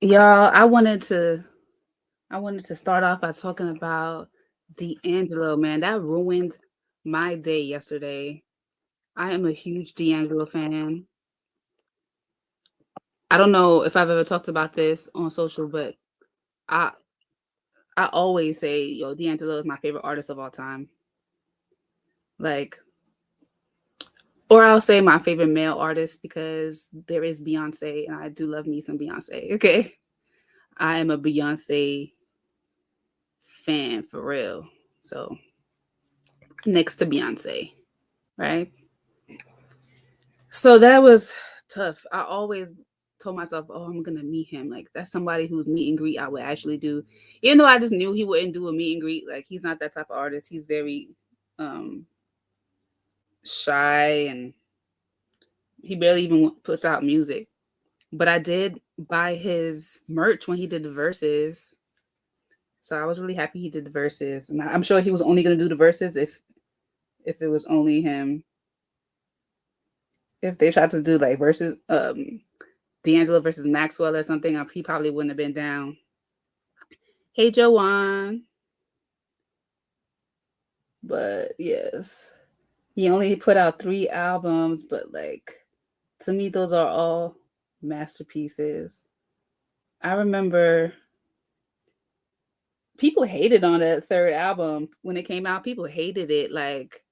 Y'all, I wanted to start off by talking about D'Angelo, man. That ruined my day yesterday. I am a huge D'Angelo fan. I don't know if I've ever talked about this on social, but I I always say, yo, D'Angelo is my favorite artist of all time. Like, or I'll say my favorite male artist because there is Beyonce, and I do love me some Beyonce. Okay, I am a Beyonce fan for real. So next to Beyonce, right? So that was tough. I always told myself, "Oh, I'm gonna meet him. Like that's somebody whose meet and greet I would actually do." Even though I just knew he wouldn't do a meet and greet. Like he's not that type of artist. He's very um shy and he barely even puts out music. But I did buy his merch when he did the verses. So I was really happy he did the verses. And I'm sure he was only gonna do the verses if it was only him. If they tried to do like verses D'Angelo versus Maxwell or something, he probably wouldn't have been down. Hey, Joanne. But yes, he only put out 3 albums, but like to me, those are all masterpieces. I remember people hated on that third album when it came out. People hated it. Like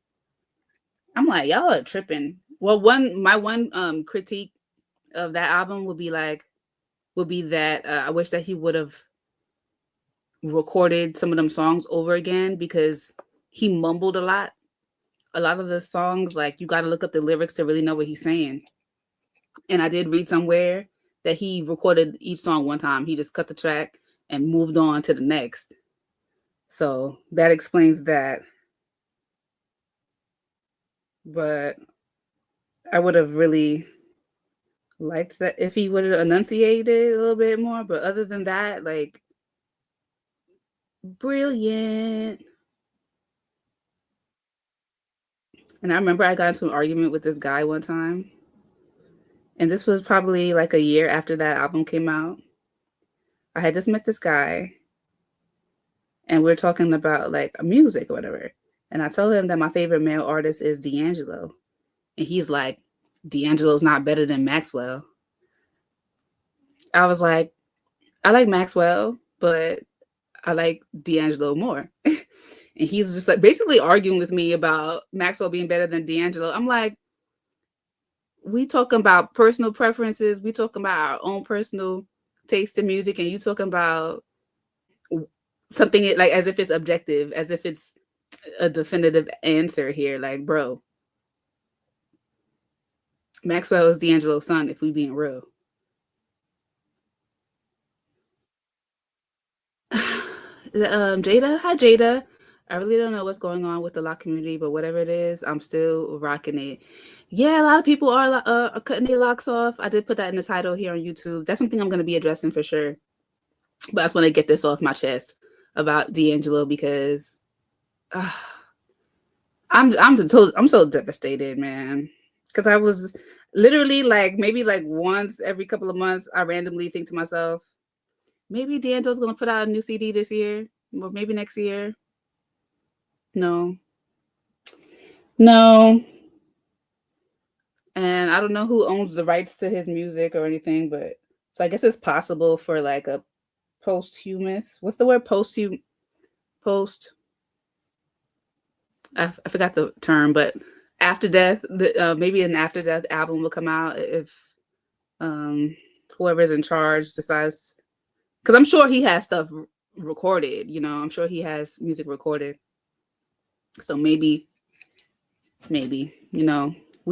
I'm like, y'all are tripping. Well, my one critique of that album would be that I wish that he would have recorded some of them songs over again because he mumbled a lot. A lot of the songs, like you got to look up the lyrics to really know what he's saying. And I did read somewhere that he recorded each song one time. He just cut the track and moved on to the next. So that explains that. But I would have really liked that if he would have enunciated a little bit more. But other than that, like, brilliant. And I remember I got into an argument with this guy one time. And this was probably like a year after that album came out. I had just met this guy and we're talking about like music or whatever. And I told him that my favorite male artist is D'Angelo. And he's like, D'Angelo's not better than Maxwell. I was like, I like Maxwell, but I like D'Angelo more. And he's just like basically arguing with me about Maxwell being better than D'Angelo. I'm like, we talking about personal preferences, we talking about our own personal taste in music, and you talking about something like as if it's objective, as if it's a definitive answer here. Like, bro, Maxwell is D'Angelo's son, if we being real. Jada, hi Jada. I really don't know what's going on with the lock community, but whatever it is, I'm still rocking it. Yeah, a lot of people are cutting their locks off. I did put that in the title here on YouTube. That's something I'm going to be addressing for sure. But I just want to get this off my chest about D'Angelo because uh, I'm so devastated, man. Because I was literally like maybe like once every couple of months, I randomly think to myself, maybe D'Angelo's gonna put out a new CD this year, or maybe next year. No, no, and I don't know who owns the rights to his music or anything, but so I guess it's possible for like a posthumous. What's the word? Post. I forgot the term, but after death, maybe an after death album will come out if um, whoever's in charge decides. Because I'm sure he has stuff recorded. You know, I'm sure he has music recorded. So maybe we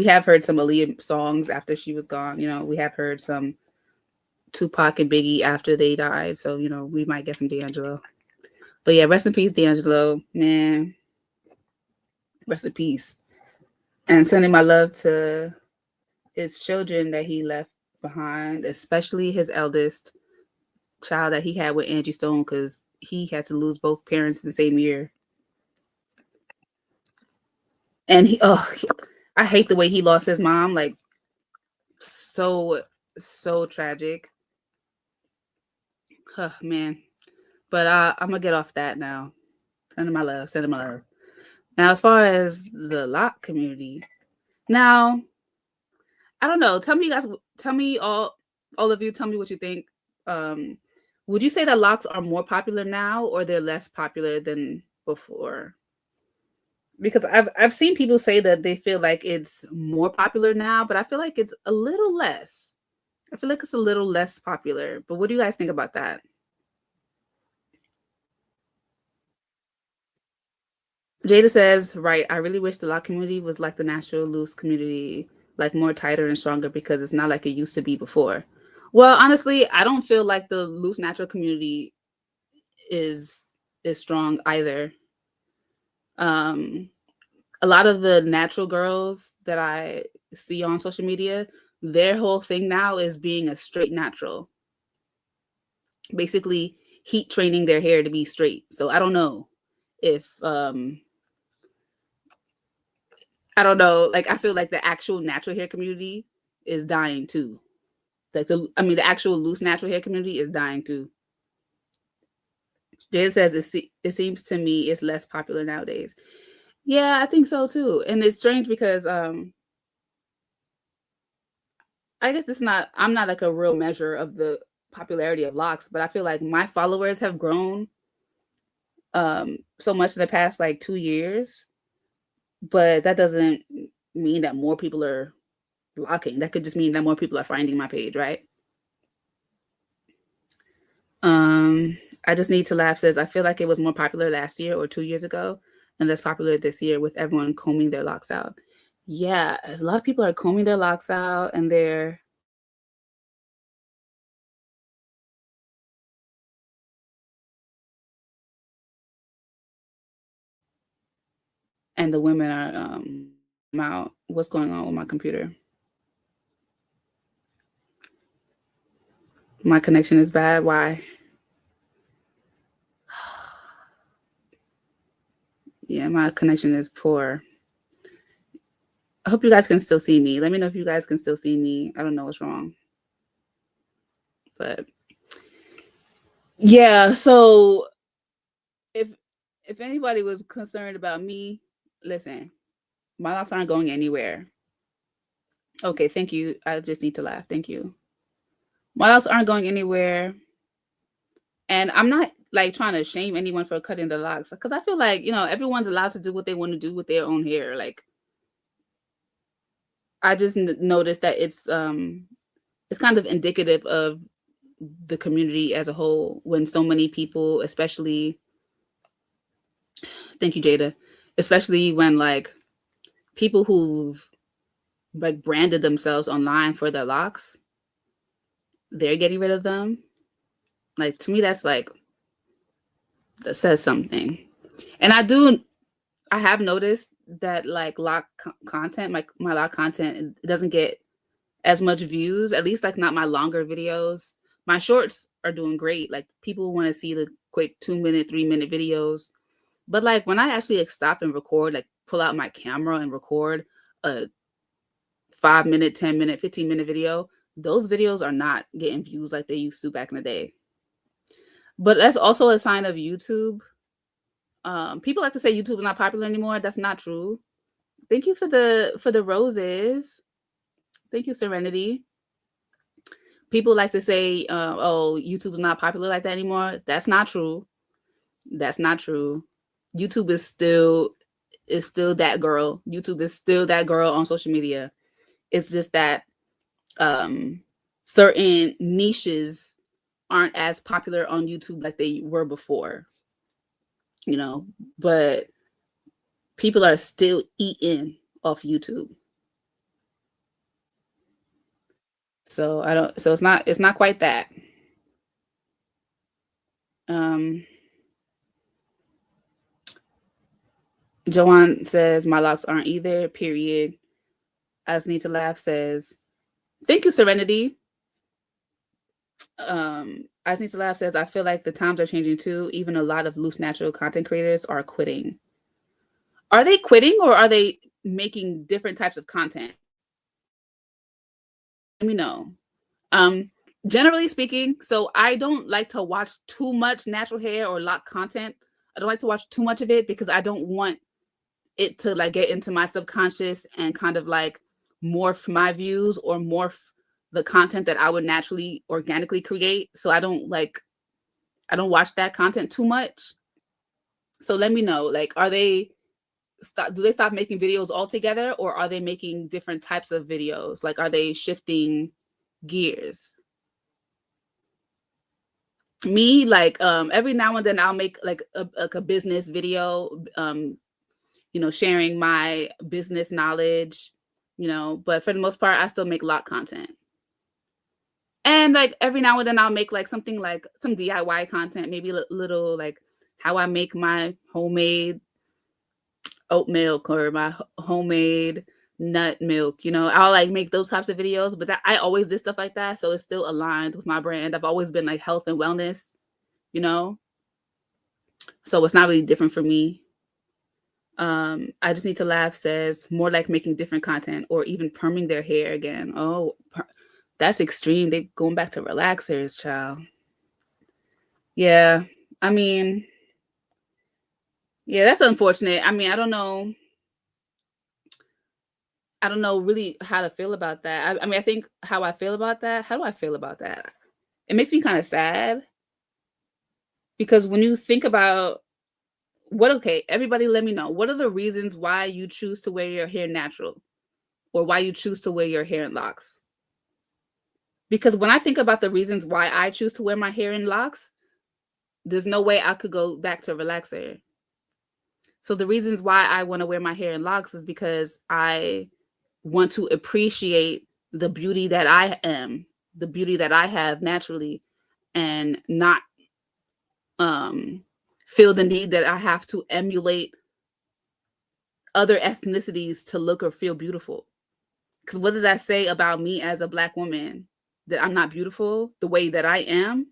have heard some Aaliyah songs after she was gone. We have heard some Tupac and Biggie after they died. So we might get some D'Angelo. But yeah, rest in peace, D'Angelo, man. Rest in peace. And sending my love to his children that he left behind, especially his eldest child that he had with Angie Stone, because he had to lose both parents in the same year. And I hate the way he lost his mom. Like, so tragic. Oh, man. But I'm gonna get off that now. Sending my love. Sending my love. Now, as far as the lock community, now I don't know. Tell me, you guys. Tell me all of you. Tell me what you think. Um, would you say that locks are more popular now, or they're less popular than before? Because I've seen people say that they feel like it's more popular now, but I feel like it's a little less. I feel like it's a little less popular. But what do you guys think about that? Jada says, right, I really wish the lock community was like the natural loose community, like more tighter and stronger because it's not like it used to be before. Well, honestly, I don't feel like the loose natural community is strong either. Um, a lot of the natural girls that I see on social media, their whole thing now is being a straight natural, basically heat training their hair to be straight. So I don't know if I don't know, like I feel like the actual natural hair community is dying too. Like the actual loose natural hair community is dying too. Jay says it seems to me it's less popular nowadays. Yeah, I think so too. And it's strange because I guess this not I'm not like a real measure of the popularity of locks, but I feel like my followers have grown so much in the past like 2 years, but that doesn't mean that more people are locking. That could just mean that more people are finding my page, right? Um, I just need to laugh says I feel like it was more popular last year or 2 years ago and less popular this year with everyone combing their locks out. Yeah, a lot of people are combing their locks out and the women are out. What's going on with my computer? My connection is bad. Why? Yeah, my connection is poor. I hope you guys can still see me. Let me know if you guys can still see me. I don't know what's wrong. But yeah, so if anybody was concerned about me, listen, my locks aren't going anywhere. Okay, thank you. I just need to laugh. Thank you. My locks aren't going anywhere. And I'm not like trying to shame anyone for cutting the locks because I feel like, everyone's allowed to do what they want to do with their own hair. Like I just noticed that it's kind of indicative of the community as a whole when so many people, especially thank you, Jada, especially when like people who've like branded themselves online for their locks, they're getting rid of them. Like to me, that's like that says something. And I have noticed that like content, my lock content, it doesn't get as much views. At least like not my longer videos. My shorts are doing great. Like people want to see the quick 2 minute, 3 minute videos. But like when I actually like stop and record, like pull out my camera and record a 5 minute, 10 minute, 15 minute video, those videos are not getting views like they used to back in the day. But that's also a sign of YouTube. People like to say YouTube is not popular anymore. That's not true. Thank you for the roses. Thank you, Serenity. People like to say, "Oh, YouTube is not popular like that anymore." That's not true. That's not true. YouTube is still that girl. YouTube is still that girl on social media. It's just that certain niches aren't as popular on YouTube like they were before, but people are still eating off YouTube. So I don't so it's not quite that. Um Joanne says my locks aren't either, period. I just need to laugh says, thank you, Serenity. I just need to laugh says I feel like the times are changing too. Even a lot of loose natural content creators are quitting. Are they quitting or are they making different types of content? Let me know. Um, Generally speaking, so I don't like to watch too much natural hair or lock content. I don't like to watch too much of it because I don't want it to like get into my subconscious and kind of like morph my views or morph the content that I would naturally organically create. So I don't watch that content too much. So let me know, like, are they do they stop making videos altogether, or are they making different types of videos? Like, are they shifting gears? Me, like, every now and then I'll make like a business video, sharing my business knowledge, but for the most part, I still make lot content. And like every now and then I'll make like something like some DIY content, maybe little like how I make my homemade oat milk or my homemade nut milk. I'll like make those types of videos, but that I always did stuff like that, so it's still aligned with my brand. I've always been like health and wellness, you know, so it's not really different for me. I just need to laugh says more like making different content or even perming their hair again. Oh, that's extreme. They going back to relaxers, child. Yeah, I mean, yeah, that's unfortunate. I mean, I don't know really how to feel about that. I mean, I think how I feel about that. How do I feel about that? It makes me kind of sad because when you think about okay, everybody let me know. What are the reasons why you choose to wear your hair natural or why you choose to wear your hair in locks? Because when I think about the reasons why I choose to wear my hair in locks, there's no way I could go back to relaxer. So the reasons why I want to wear my hair in locks is because I want to appreciate the beauty that I am, the beauty that I have naturally, and not feel the need that I have to emulate other ethnicities to look or feel beautiful. Because what does that say about me as a Black woman? That I'm not beautiful the way that I am?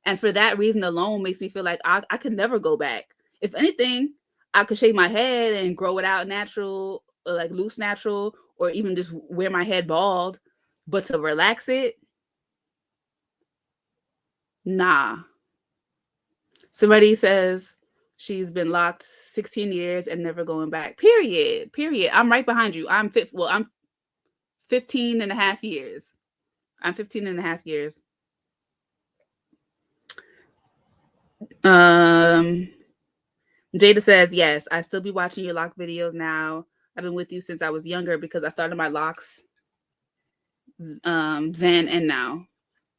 And for that reason alone makes me feel like I could never go back. If anything, I could shave my head and grow it out natural, or like loose natural, or even just wear my head bald. But to relax it, nah. Somebody says she's been locked 16 years and never going back. Period. Period. I'm right behind you. I'm 15 and a half years. I'm 15 and a half years. Um, Jada says, yes, I still be watching your lock videos now. I've been with you since I was younger because I started my locks then and now.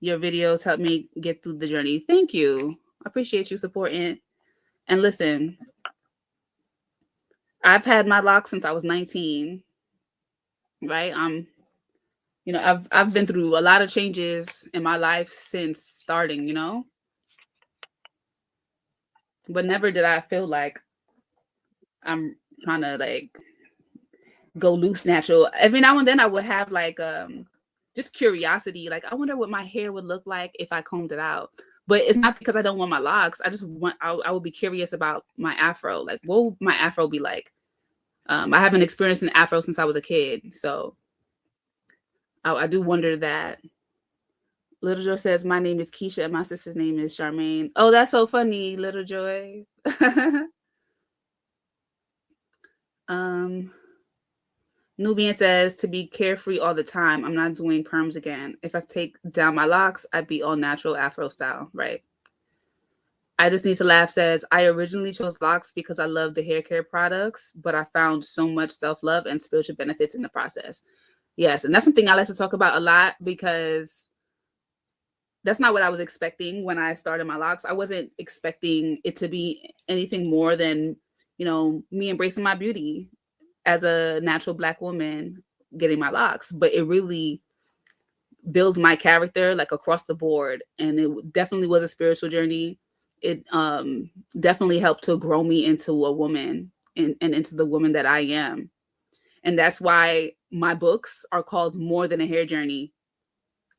Your videos helped me get through the journey. Thank you. I appreciate you supporting. And listen, I've had my locks since I was 19, right? I've been through a lot of changes in my life since starting, but never did I feel like I'm trying to like go loose natural. Every now and then I would have like just curiosity, like I wonder what my hair would look like if I combed it out. But it's not because I don't want my locks. I would be curious about my afro. Like what would my afro be like? I haven't experienced an afro since I was a kid, so I do wonder that. Little Joy says, my name is Keisha and my sister's name is Charmaine. Oh, that's so funny, Little Joy. Nubian says, to be carefree all the time. I'm not doing perms again. If I take down my locks, I'd be all natural Afro style. Right. I just need to laugh says, I originally chose locks because I love the hair care products, but I found so much self-love and spiritual benefits in the process. Yes. And that's something I like to talk about a lot because that's not what I was expecting when I started my locks. I wasn't expecting it to be anything more than, me embracing my beauty as a natural Black woman getting my locks. But it really builds my character like across the board. And it definitely was a spiritual journey. It definitely helped to grow me into a woman and into the woman that I am. And that's why my books are called More Than a Hair Journey.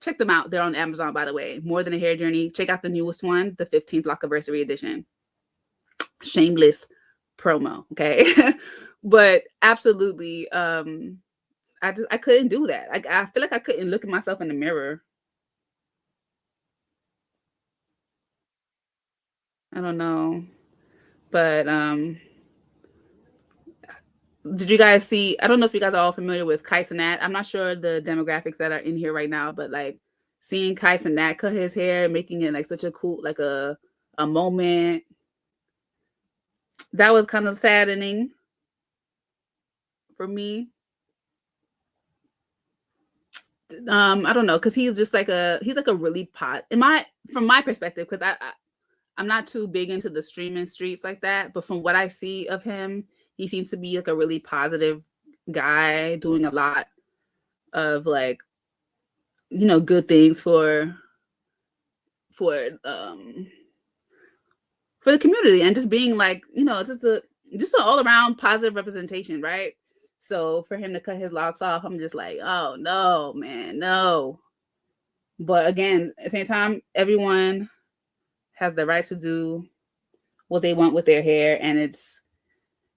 Check them out. They're on Amazon, by the way. More Than a Hair Journey. Check out the newest one, the 15th Lockiversary edition. Shameless promo, okay? But absolutely, I couldn't do that. I feel like I couldn't look at myself in the mirror I don't know. But did you guys see? I don't know if you guys are all familiar with Kais and Nat. I'm not sure the demographics that are in here right now, but like seeing Kais and Nat cut his hair, making it like such a cool, like a moment, that was kind of saddening for me. I don't know, because he's like a really in my from my perspective, because I'm not too big into the streaming streets like that, but from what I see of him, he seems to be like a really positive guy doing a lot of like, good things for um for the community, and just being like, just an all around positive representation, right? So for him to cut his locks off, I'm just like, oh no, man, no. But again, at the same time, everyone has the right to do what they want with their hair, and it's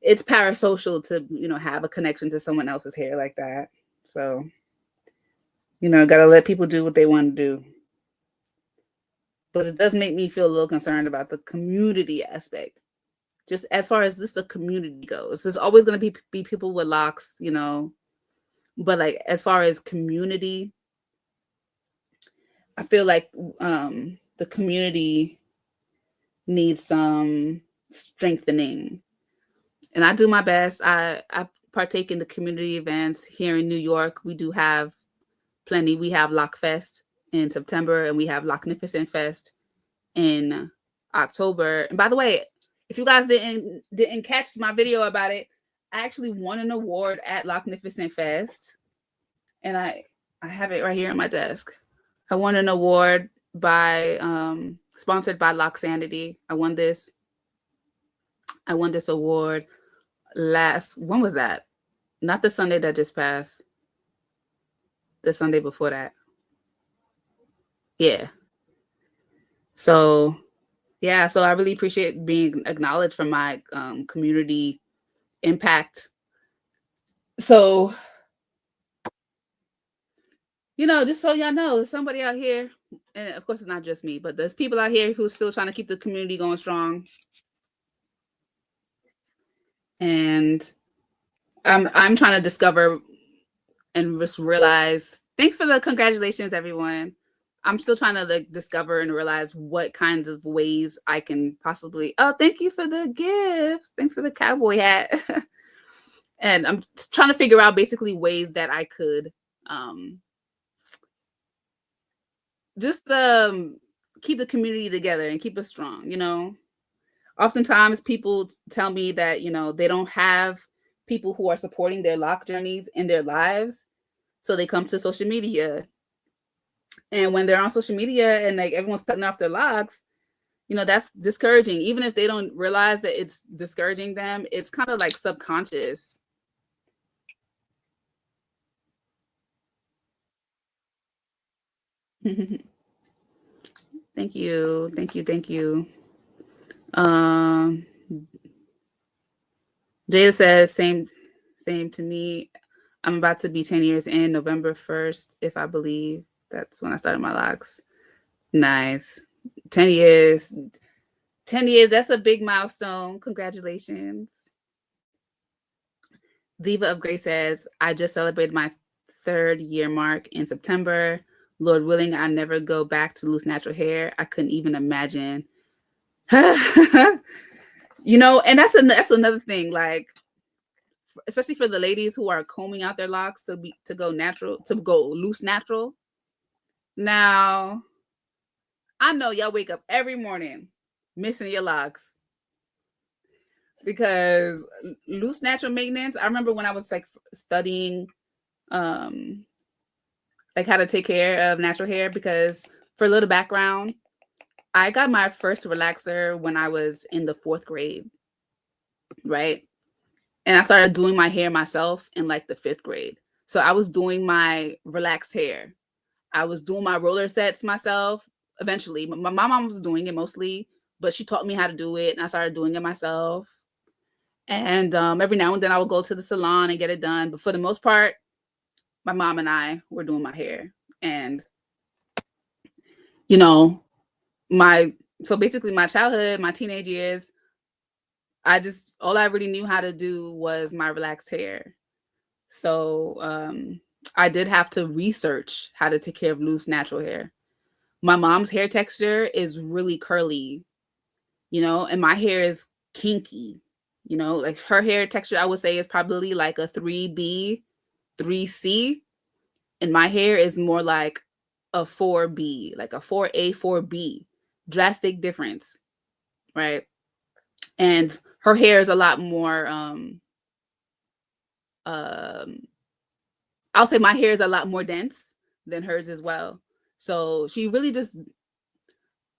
parasocial to have a connection to someone else's hair like that. So gotta let people do what they want to do. But it does make me feel a little concerned about the community aspect, just as far as this the community goes. There's always going to be people with locks, but like as far as community, I feel like the community needs some strengthening. And I do my best. I partake in the community events here in New York. We do have plenty. We have Loc Fest in September, and we have Locnificent Fest in October. And by the way, if you guys didn't catch my video about it, I actually won an award at Locnificent Fest, and I have it right here on my desk. I won an award by sponsored by Loxanity. I won this award when was that? Not the Sunday that just passed. The Sunday before that. Yeah. So yeah, so I really appreciate being acknowledged for my community impact. So, just so y'all know, there's somebody out here, and of course it's not just me, but there's people out here who's still trying to keep the community going strong. And I'm trying to discover and just realize. Thanks for the congratulations, everyone. I'm still trying to like discover and realize what kinds of ways I can possibly. Oh, thank you for the gifts. Thanks for the cowboy hat. And I'm trying to figure out basically ways that I could just keep the community together and keep us strong. Oftentimes people tell me that they don't have people who are supporting their lock journeys in their lives, so they come to social media. And when they're on social media and like everyone's cutting off their locks, that's discouraging. Even if they don't realize that it's discouraging them, it's kind of like subconscious. Thank you. Thank you. Thank you. Jada says, same to me. I'm about to be 10 years in November 1st, if I believe. That's when I started my locks. Nice. 10 years. 10 years, that's a big milestone. Congratulations. Diva of Grace says, I just celebrated my 3rd year mark in September. Lord willing, I never go back to loose natural hair. I couldn't even imagine. And that's another thing, like, especially for the ladies who are combing out their locks to go loose natural. Now, I know y'all wake up every morning missing your locks because loose natural maintenance. I remember when I was like studying like how to take care of natural hair, because for a little background, I got my first relaxer when I was in the 4th grade, right? And I started doing my hair myself in like the 5th grade. So I was doing my relaxed hair. I was doing my roller sets myself eventually. My mom was doing it mostly, but she taught me how to do it, and I started doing it myself. And every now and then I would go to the salon and get it done. But for the most part, my mom and I were doing my hair. And, my So basically my childhood, my teenage years, all I really knew how to do was my relaxed hair. So I did have to research how to take care of loose natural hair. My mom's hair texture is really curly, and my hair is kinky, like her hair texture, I would say, is probably like a 3B, 3C, and my hair is more like a 4B, like a 4A, 4B. Drastic difference, right? And her hair is a lot more um I'll say my hair is a lot more dense than hers as well. So she really just,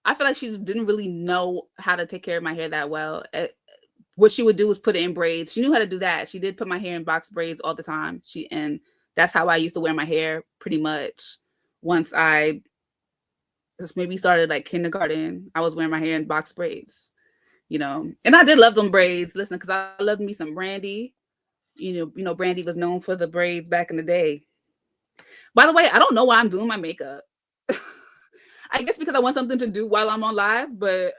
I feel like she just didn't really know how to take care of my hair that well. What she would do was put it in braids. She knew how to do that. She did put my hair in box braids all the time. And that's how I used to wear my hair pretty much. Once I just maybe started like kindergarten, I was wearing my hair in box braids, And I did love them braids. Listen, because I loved me some Brandy. Brandy was known for the braids back in the day. By the way, I don't know why I'm doing my makeup. I guess because I want something to do while I'm on live, but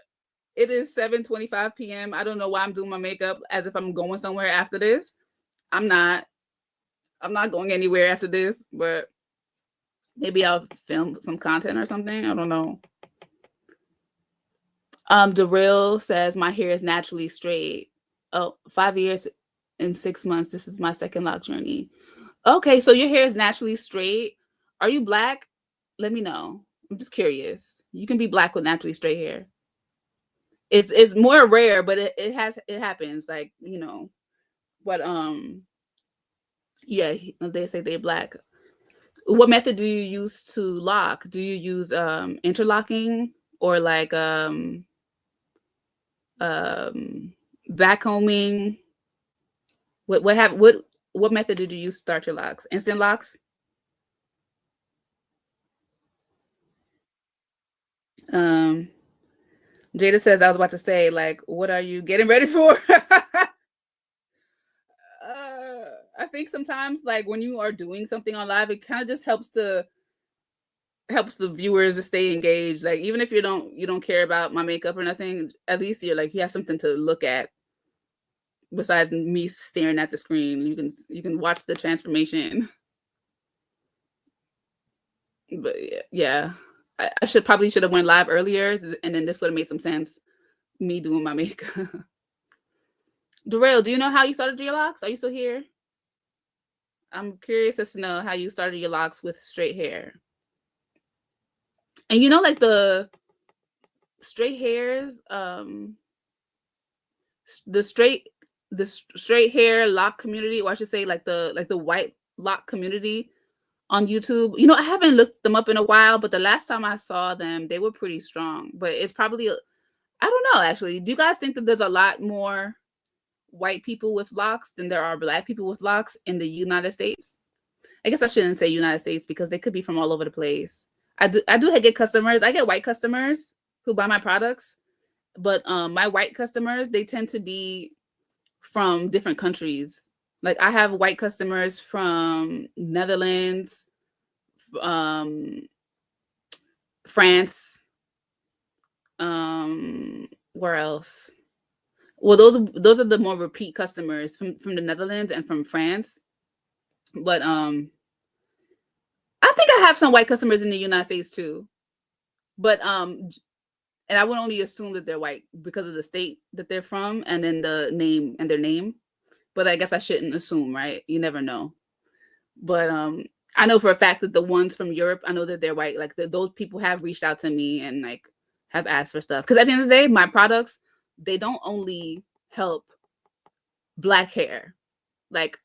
it is 7:25 p.m. I don't know why I'm doing my makeup as if I'm going somewhere after this. I'm not. I'm not going anywhere after this, but maybe I'll film some content or something. I don't know. Darrell says my hair is naturally straight. Oh, 5 years and 6 months. This is my second lock journey. Okay, so your hair is naturally straight. Are you black? Let me know. I'm just curious. You can be black with naturally straight hair. It's more rare, but it happens. Like, But yeah, they say they're black. What method do you use to lock? Do you use interlocking or like backcombing? What method did you use to start your locks? Instant locks? Jada says, I was about to say, like, what are you getting ready for? I think sometimes, like, when you are doing something on live, it kind of just helps the viewers to stay engaged. Like, even if you don't care about my makeup or nothing, at least you have something to look at besides me staring at the screen. You can watch the transformation. But yeah, I should have went live earlier, and then this would have made some sense. Me doing my makeup. Darrell, do you know how you started your locks? Are you still here? I'm curious as to know how you started your locks with straight hair. And like the straight hairs, the straight hair lock community, or I should say like the white lock community on YouTube. I haven't looked them up in a while, but the last time I saw them, they were pretty strong. But it's probably, I don't know, actually. Do you guys think that there's a lot more white people with locks than there are black people with locks in the United States? I guess I shouldn't say United States because they could be from all over the place. I do get customers. I get white customers who buy my products, but my white customers, they tend to be from different countries. Like I have white customers from Netherlands, France, where else? Well, those are the more repeat customers from the Netherlands and from France. But I think I have some white customers in the United States too. But and I would only assume that they're white because of the state that they're from and then the name and their name. But I guess I shouldn't assume, right? You never know. But I know for a fact that the ones from Europe, I know that they're white. Like those people have reached out to me and like have asked for stuff. Because at the end of the day, my products, they don't only help black hair. Like,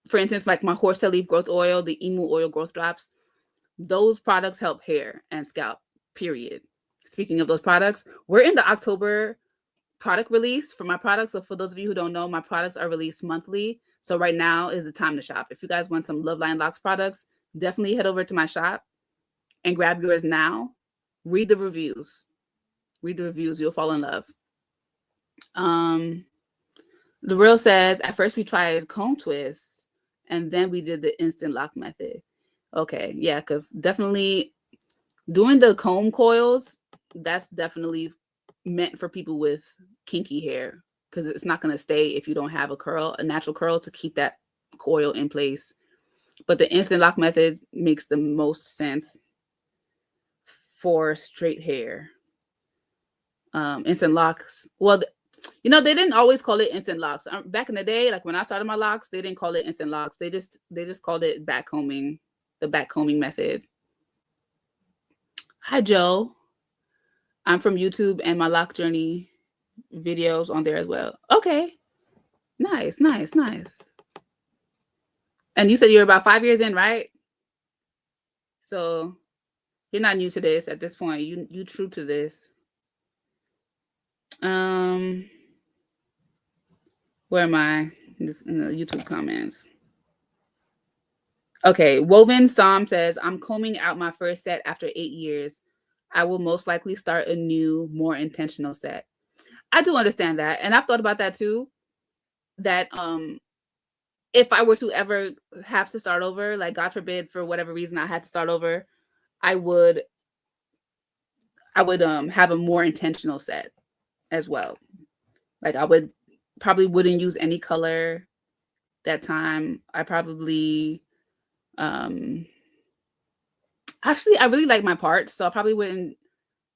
for instance, like my horsehair leaf growth oil, the emu oil growth drops, those products help hair and scalp, period. Speaking of those products, we're in the October product release for my products. So for those of you who don't know, my products are released monthly. So right now is the time to shop. If you guys want some Loveline Locks products, definitely head over to my shop and grab yours now. Read the reviews. Read the reviews. You'll fall in love. The Real says, at first we tried comb twists and then we did the instant lock method. Okay, yeah, because definitely doing the comb coils, that's definitely meant for people with kinky hair, because it's not going to stay if you don't have a natural curl to keep that coil in place. But the instant lock method makes the most sense for straight hair. Instant locks. Well, they didn't always call it instant locks. Back in the day, like when I started my locks, they didn't call it instant locks. They just called it backcombing, the backcombing method. Hi, Joe. I'm from YouTube, and my lock journey videos on there as well. Okay. Nice, nice, nice. And you said you're about 5 years in, right? So you're not new to this at this point. You true to this. Where am I? In the YouTube comments. Okay, Woven Psalm says, I'm combing out my first set after 8 years. I will most likely start a new, more intentional set. I do understand that. And I've thought about that too. That if I were to ever have to start over, like God forbid, for whatever reason I had to start over, I would have a more intentional set as well. Like I would probably wouldn't use any color that time. I probably actually I really like my parts, so I probably wouldn't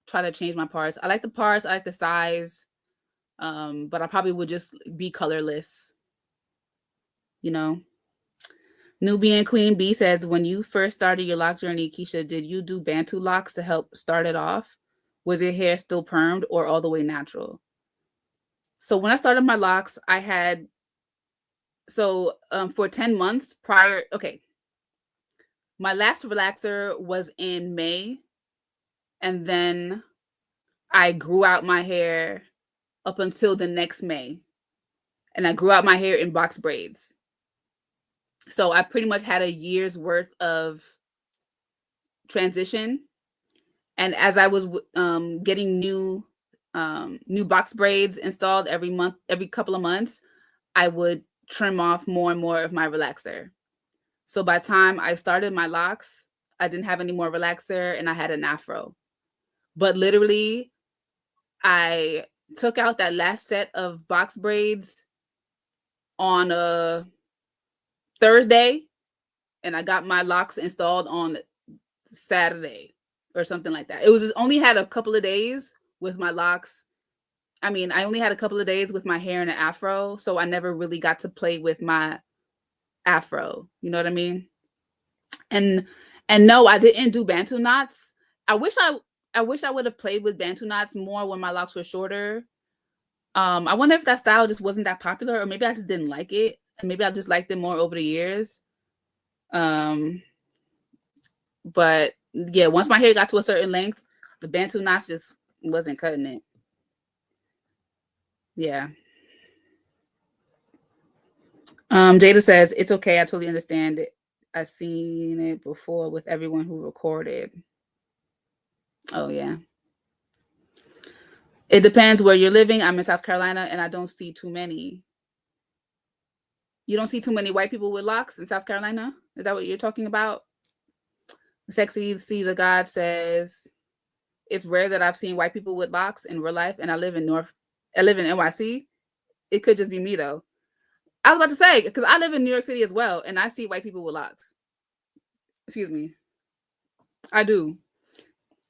try to change my parts. I like the parts, I like the size, but I probably would just be colorless, you know. Nubian Queen B says, when you first started your lock journey, Keisha, did you do Bantu locks to help start it off? Was your hair still permed or all the way natural? So when I started my locks, I had, for 10 months prior, okay, my last relaxer was in May, and then I grew out my hair up until the next May, and I grew out my hair in box braids. So I pretty much had a year's worth of transition. And as I was getting new box braids installed every couple of months, I would trim off more and more of my relaxer. So by the time I started my locks, I didn't have any more relaxer and I had an afro. But literally, I took out that last set of box braids on a Thursday, and I got my locks installed on Saturday or something like that. It was only had a couple of days with my locks. I mean, I only had a couple of days with my hair in an afro, so I never really got to play with my afro. You know what I mean? And no, I didn't do Bantu knots. I wish I would have played with Bantu knots more when my locks were shorter. I wonder if that style just wasn't that popular, or maybe I just didn't like it, and maybe I just liked it more over the years. But yeah, once my hair got to a certain length, the Bantu knots just wasn't cutting it. Yeah. Jada says, it's okay. I totally understand it. I've seen it before with everyone who recorded. Oh, yeah. It depends where you're living. I'm in South Carolina, and I don't see too many. You don't see too many white people with locks in South Carolina? Is that what you're talking about? Sexy See the God says, it's rare that I've seen white people with locks in real life, and I live in NYC. It could just be me, though. I was about to say, because I live in New York City as well, and I see white people with locks. Excuse me. I do.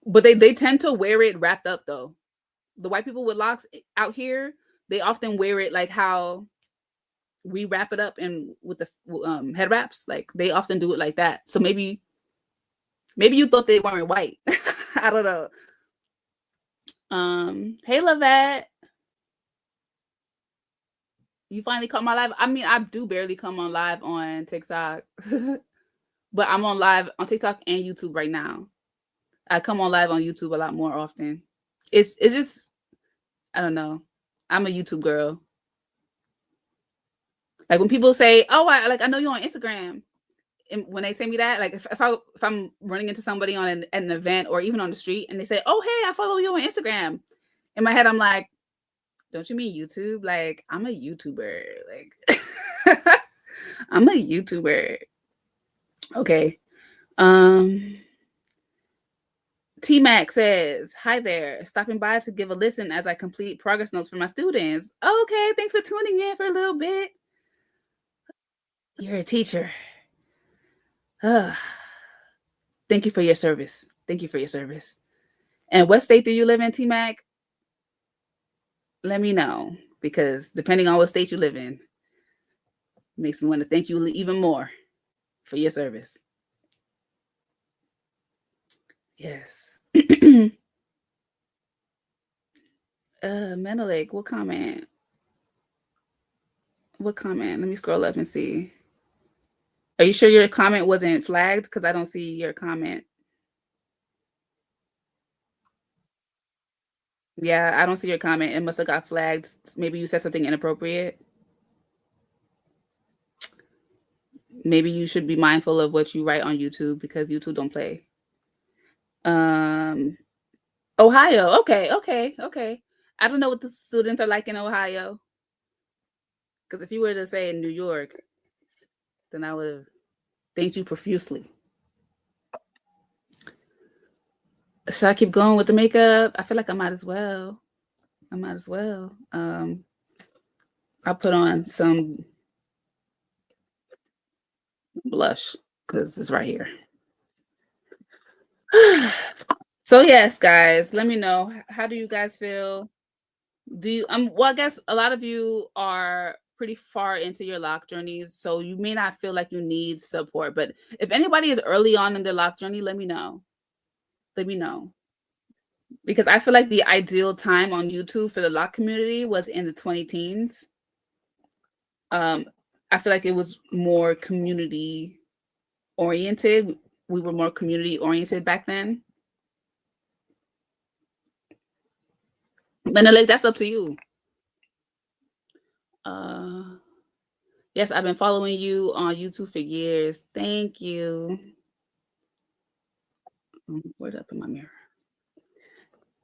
But they tend to wear it wrapped up, though. The white people with locks out here, they often wear it like how we wrap it up in with the head wraps. Like, they often do it like that. So maybe you thought they weren't white. I don't know. Hey, Lavette. You finally caught my live. I mean, I do barely come on live on TikTok, but I'm on live on TikTok and YouTube right now. I come on live on YouTube a lot more often. It's just, I don't know. I'm a YouTube girl. Like when people say, "Oh, I know you on Instagram," and when they say me that, like if I'm running into somebody on an event or even on the street, and they say, "Oh, hey, I follow you on Instagram," in my head, I'm like, don't you mean YouTube? Like, I'm a YouTuber. Like, I'm a YouTuber. Okay. T-Mac says, "Hi there, stopping by to give a listen as I complete progress notes for my students." Okay, thanks for tuning in for a little bit. You're a teacher. Ugh. Thank you for your service. Thank you for your service. And what state do you live in, T-Mac? Let me know, because depending on what state you live in, makes me want to thank you even more for your service. Yes. Menelik, what comment? What comment? Let me scroll up and see. Are you sure your comment wasn't flagged? Because I don't see your comment. Yeah, I don't see your comment. It must have got flagged. Maybe you said something inappropriate. Maybe you should be mindful of what you write on YouTube because YouTube don't play. Um, Ohio. Okay, okay, okay. I don't know what the students are like in Ohio. Because if you were to say in New York, then I would have thanked you profusely. Should I keep going with the makeup? I feel like I might as well. I might as well. I'll put on some blush because it's right here. So yes, guys, let me know. How do you guys feel? Do you well, I guess a lot of you are pretty far into your lock journeys, so you may not feel like you need support. But if anybody is early on in their lock journey, let me know. Let me know. Because I feel like the ideal time on YouTube for the lock community was in the 20 teens. I feel like it was more community oriented. We were more community oriented back then. And like that's up to you. Yes, I've been following you on YouTube for years. Thank you. Where'd I put my mirror?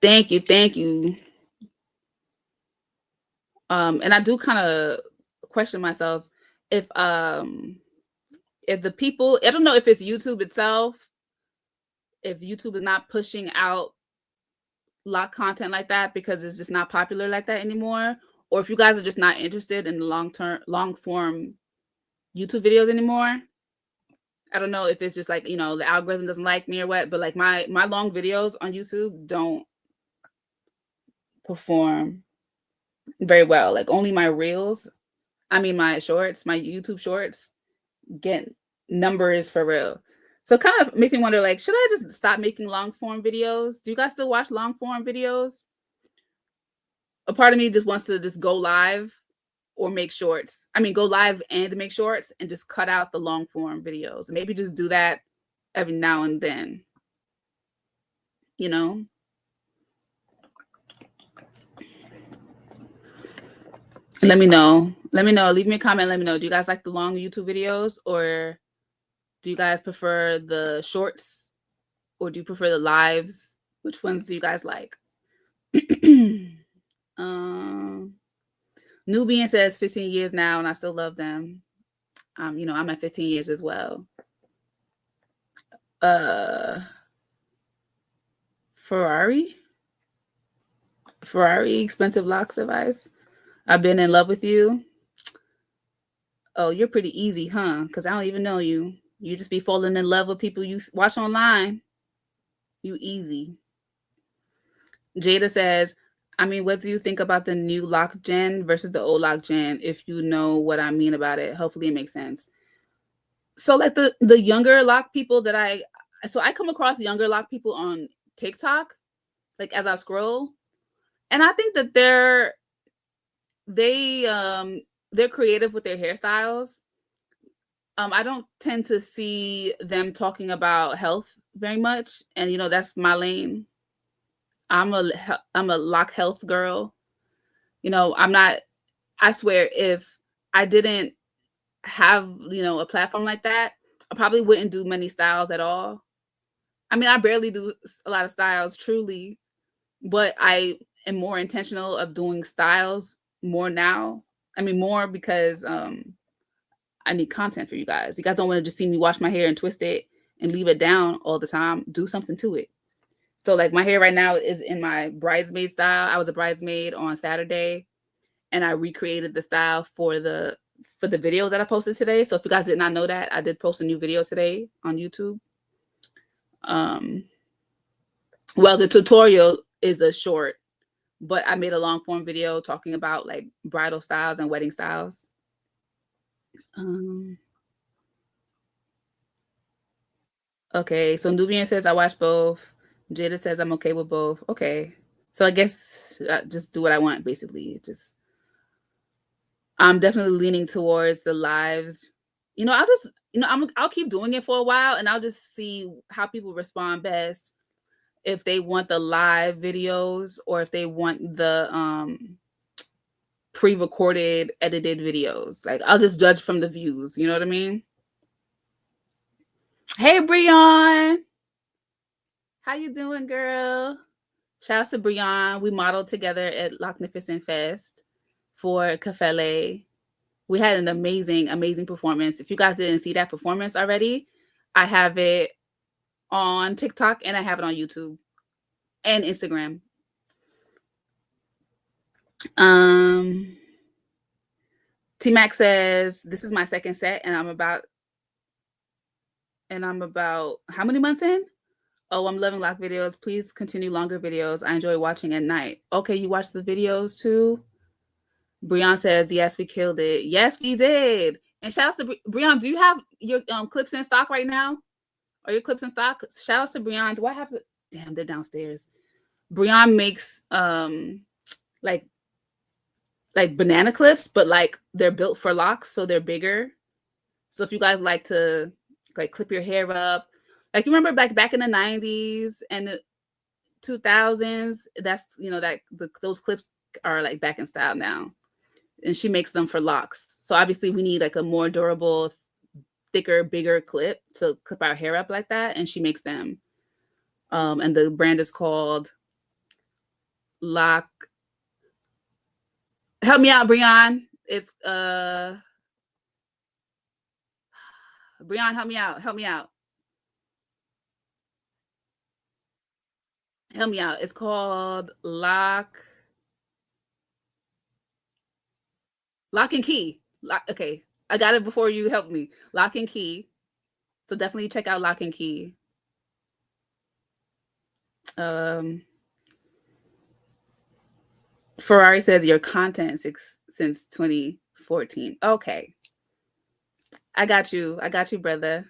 Thank you, thank you. And I do kind of question myself if the people, I don't know if it's YouTube itself, if YouTube is not pushing out lock content like that because it's just not popular like that anymore, or if you guys are just not interested in the long form YouTube videos anymore. I don't know if it's just like, the algorithm doesn't like me or what, but like my long videos on YouTube don't perform very well. Like only my reels, my shorts, my YouTube shorts get numbers for real. So it kind of makes me wonder, like, should I just stop making long form videos? Do you guys still watch long form videos? A part of me just wants to just go live or make shorts. Go live and make shorts and just cut out the long form videos. Maybe just do that every now and then. You know? Let me know. Let me know. Leave me a comment. Let me know. Do you guys like the long YouTube videos, or do you guys prefer the shorts, or do you prefer the lives? Which ones do you guys like? Nubian says 15 years now, and I still love them. I'm at 15 years as well. Ferrari, expensive locks device. I've been in love with you. Oh, you're pretty easy, huh? Because I don't even know you. You just be falling in love with people you watch online. You easy. Jada says, what do you think about the new lock gen versus the old lock gen? If you know what I mean about it, hopefully it makes sense. So like the younger lock people that I come across younger lock people on TikTok, like as I scroll, and I think that they're creative with their hairstyles. I don't tend to see them talking about health very much, and that's my lane. I'm a lock health girl. I'm not. I swear, if I didn't have a platform like that, I probably wouldn't do many styles at all. I barely do a lot of styles, truly, but I am more intentional of doing styles more now. More because I need content for you guys. You guys don't want to just see me wash my hair and twist it and leave it down all the time. Do something to it. So like my hair right now is in my bridesmaid style. I was a bridesmaid on Saturday, and I recreated the style for the video that I posted today. So if you guys did not know that, I did post a new video today on YouTube. Um, well, the tutorial is a short, but I made a long form video talking about like bridal styles and wedding styles. Um, okay, so Nubian says I watch both. Jada says I'm okay with both. Okay, so I guess I just do what I want, basically. Just I'm definitely leaning towards the lives. I'll just I'll keep doing it for a while, and I'll just see how people respond best. If they want the live videos or if they want the pre-recorded, edited videos. Like I'll just judge from the views. You know what I mean? Hey, Brian, how you doing, girl? Shout out to Brian. We modeled together at Lochnificent Fest for Kafele. We had an amazing, amazing performance. If you guys didn't see that performance already, I have it on TikTok and I have it on YouTube and Instagram. T Mac says this is my second set, and I'm about how many months in? Oh, I'm loving lock videos. Please continue longer videos. I enjoy watching at night. Okay, you watch the videos too? Brian says, yes, we killed it. Yes, we did. And shout out to Brian. Do you have your clips in stock right now? Are your clips in stock? Shout out to Brian. Do I have the damn, they're downstairs. Brian makes like banana clips, but like they're built for locks, so they're bigger. So if you guys like to like clip your hair up, like you remember back in the 90s and the 2000s, that's those clips are like back in style now. And she makes them for locks. So obviously we need like a more durable, thicker, bigger clip to clip our hair up like that, and she makes them. And the brand is called Loc. Help me out, Brian. It's Brian, help me out. Help me out. Help me out. It's called Loc and Key. Okay. I got it before you helped me. Loc and Key. So definitely check out Loc and Key. Ferrari says your content since 2014. Okay. I got you. I got you, brother.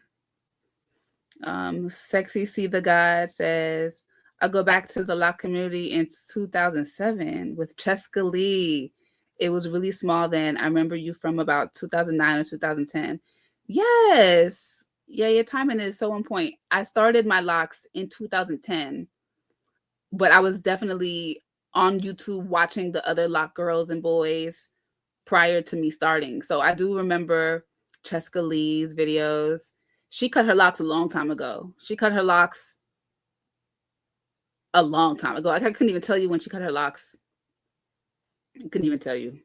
Sexy See the God says, I'll go back to the Loc community in 2007 with Cheska Lee. It was really small then. I remember you from about 2009 or 2010. Yes. Yeah, your timing is so on point. I started my locks in 2010, but I was definitely on YouTube watching the other lock girls and boys prior to me starting. So I do remember Cheska Lee's videos. She cut her locks a long time ago. She cut her locks a long time ago. I couldn't even tell you when she cut her locks. I couldn't even tell you.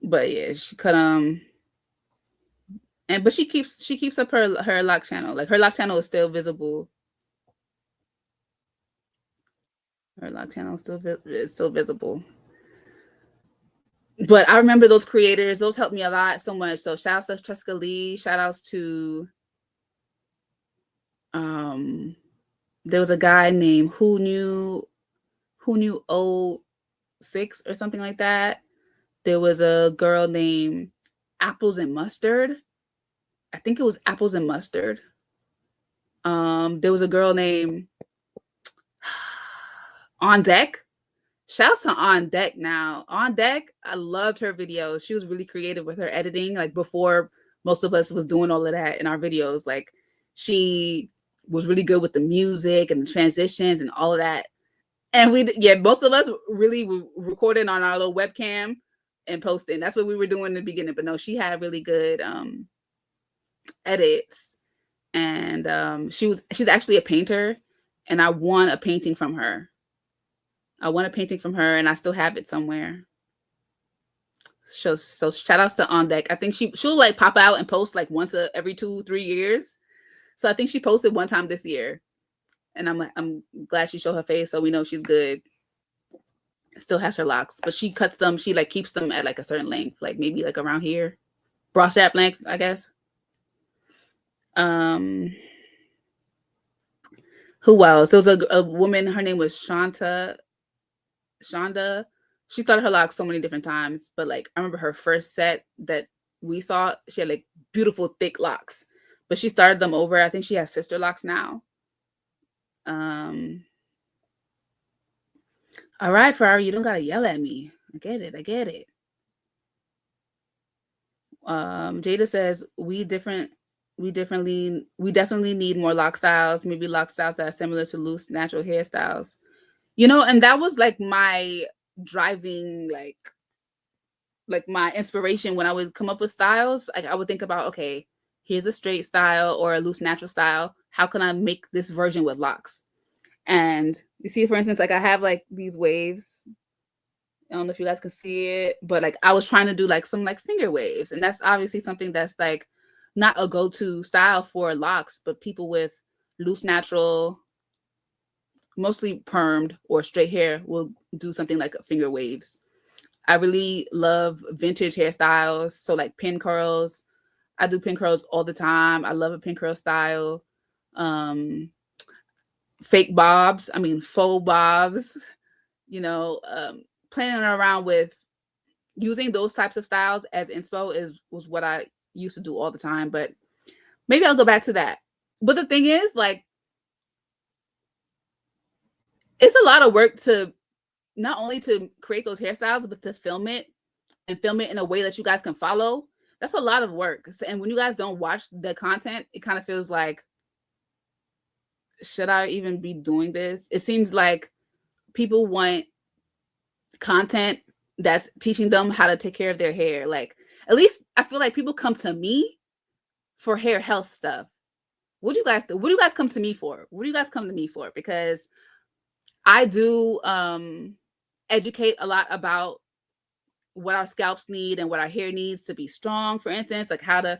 But yeah, she cut but she keeps up her lock channel. Like her lock channel is still visible. Her lock channel is still visible. But I remember those creators. Those helped me a lot so much. So shout outs to Cheska Lee. Shout outs to there was a guy named who knew 06 or something like that. There was a girl named Apples and Mustard. I think it was Apples and Mustard. There was a girl named On Deck. Shouts to On Deck now. On Deck, I loved her videos. She was really creative with her editing, like before most of us was doing all of that in our videos. Like she was really good with the music and the transitions and all of that. And most of us really were recording on our little webcam and posting. That's what we were doing in the beginning. But no, she had really good edits. And she's actually a painter. And I won a painting from her. And I still have it somewhere. So shout outs to On Deck. I think she'll like pop out and post like once every 2-3 years. So I think she posted one time this year. And I'm glad she showed her face, so we know she's good. Still has her locks, but she cuts them. She like keeps them at like a certain length, like maybe like around here, bra strap length, I guess. Um, who else? There was a woman. Her name was Shonda. She started her locks so many different times, but like I remember her first set that we saw, she had like beautiful thick locks, but she started them over. I think she has sister locks now. Um, all right, Ferrari, you don't gotta yell at me. I get it. I get it. Jada says we definitely need more lock styles, maybe lock styles that are similar to loose natural hairstyles. And that was like my driving like my inspiration when I would come up with styles. Like I would think about, okay, here's a straight style or a loose natural style. How can I make this version with locks? And you see, for instance, like I have like these waves. I don't know if you guys can see it, but like I was trying to do like some like finger waves. And that's obviously something that's like not a go-to style for locks, but people with loose natural, mostly permed or straight hair will do something like finger waves. I really love vintage hairstyles. So like pin curls. I do pin curls all the time. I love a pin curl style. Um, fake bobs. I mean faux bobs. You know, playing around with using those types of styles as inspo was what I used to do all the time. But maybe I'll go back to that. But the thing is, like, it's a lot of work to not only to create those hairstyles, but to film it and film it in a way that you guys can follow. That's a lot of work. And when you guys don't watch the content, it kind of feels like, should I even be doing this? It seems like people want content that's teaching them how to take care of their hair. Like, at least I feel like people come to me for hair health stuff. What do you guys do? What do you guys come to me for? What do you guys come to me for? Because I do educate a lot about what our scalps need and what our hair needs to be strong. For instance, like how to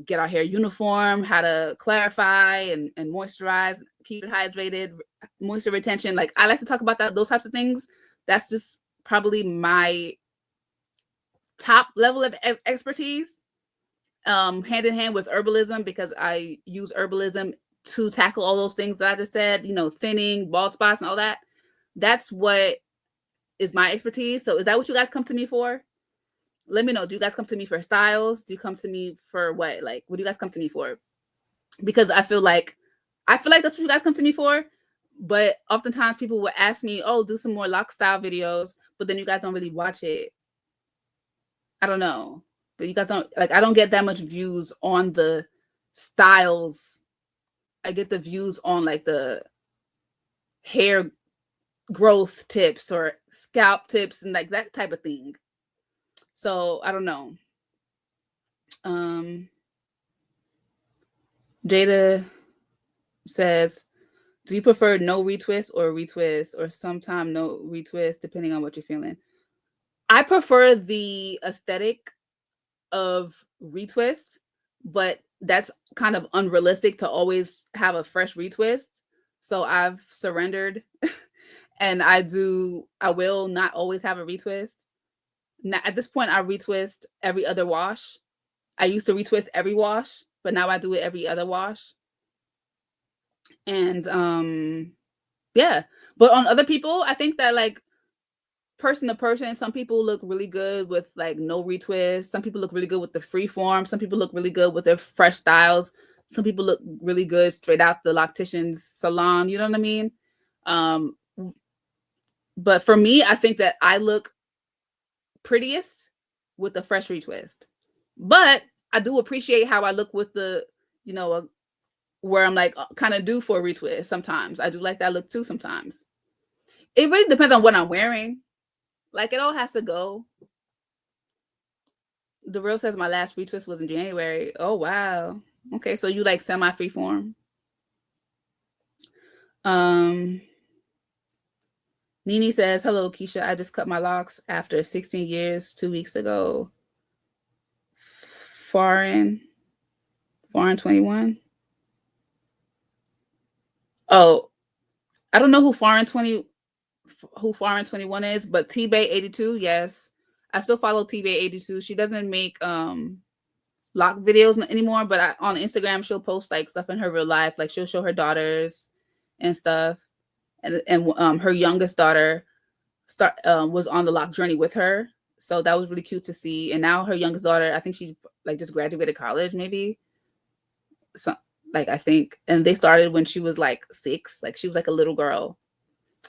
get our hair uniform, how to clarify and moisturize, keep it hydrated, moisture retention. Like I like to talk about those types of things. That's just probably my top level of expertise, hand in hand with herbalism, because I use herbalism to tackle all those things that I just said, thinning, bald spots and all that. That's what is my expertise. So is that what you guys come to me for? Let me know. Do you guys come to me for styles? Do you come to me for what? Like, what do you guys come to me for? Because I feel like that's what you guys come to me for. But oftentimes people will ask me, oh, do some more lock style videos, but then you guys don't really watch it. I don't know. But you guys don't, like, I don't get that much views on the styles. I get the views on like the hair growth tips or scalp tips and like that type of thing. So I don't know. Jada says, do you prefer no retwist or sometime no retwist depending on what you're feeling? I prefer the aesthetic of retwist, but that's kind of unrealistic to always have a fresh retwist. So I've surrendered and I will not always have a retwist. Now, at this point, I retwist every other wash. I used to retwist every wash, but now I do it every other wash. And yeah. But on other people, I think that like person to person, some people look really good with like no retwist. Some people look really good with the free form. Some people look really good with their fresh styles. Some people look really good straight out the loctician's salon. You know what I mean? Um, but for me, I think that I look prettiest with a fresh retwist. But I do appreciate how I look with the, where I'm like kind of due for a retwist sometimes. I do like that look too sometimes. It really depends on what I'm wearing. Like it all has to go. The real says my last retwist was in January. Oh wow. Okay, so you like semi freeform. Nini says, hello, Keisha. I just cut my locks after 16 years 2 weeks ago. Foreign 21. Oh, I don't know who Foreign 21 is, but T-Bay 82, yes. I still follow T-Bay 82. She doesn't make lock videos anymore, but on Instagram she'll post like stuff in her real life, like she'll show her daughters and stuff. And her youngest daughter was on the lock journey with her, so that was really cute to see. And now her youngest daughter, I think she's like just graduated college, maybe. So like I think, and they started when she was like 6, like she was like a little girl.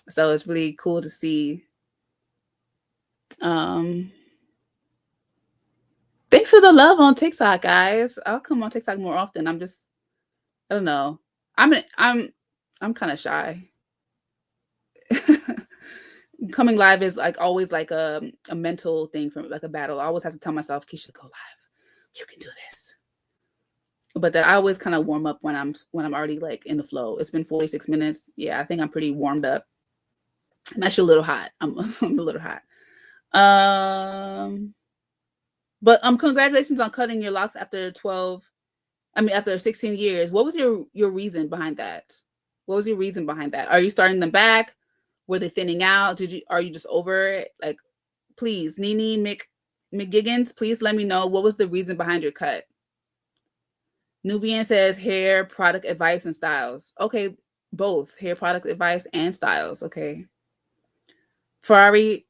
So it's really cool to see. Um, Thanks for the love on TikTok, guys. I'll come on TikTok more often. I don't know. I'm kind of shy. Coming live is like always like a mental thing, from like a battle. I always have to tell myself, Keisha, go live. You can do this. But that I always kind of warm up when I'm already like in the flow. It's been 46 minutes. Yeah, I think I'm pretty warmed up. I'm actually a little hot. I'm a little hot. But congratulations on cutting your locks after 12. I mean, after 16 years. What was your reason behind that? What was your reason behind that? Are you starting them back? Were they thinning out? Are you just over it? Like, please, Nene McGiggins, please let me know what was the reason behind your cut. Nubian says hair product advice and styles. Okay, both hair product advice and styles. Okay. Ferrari,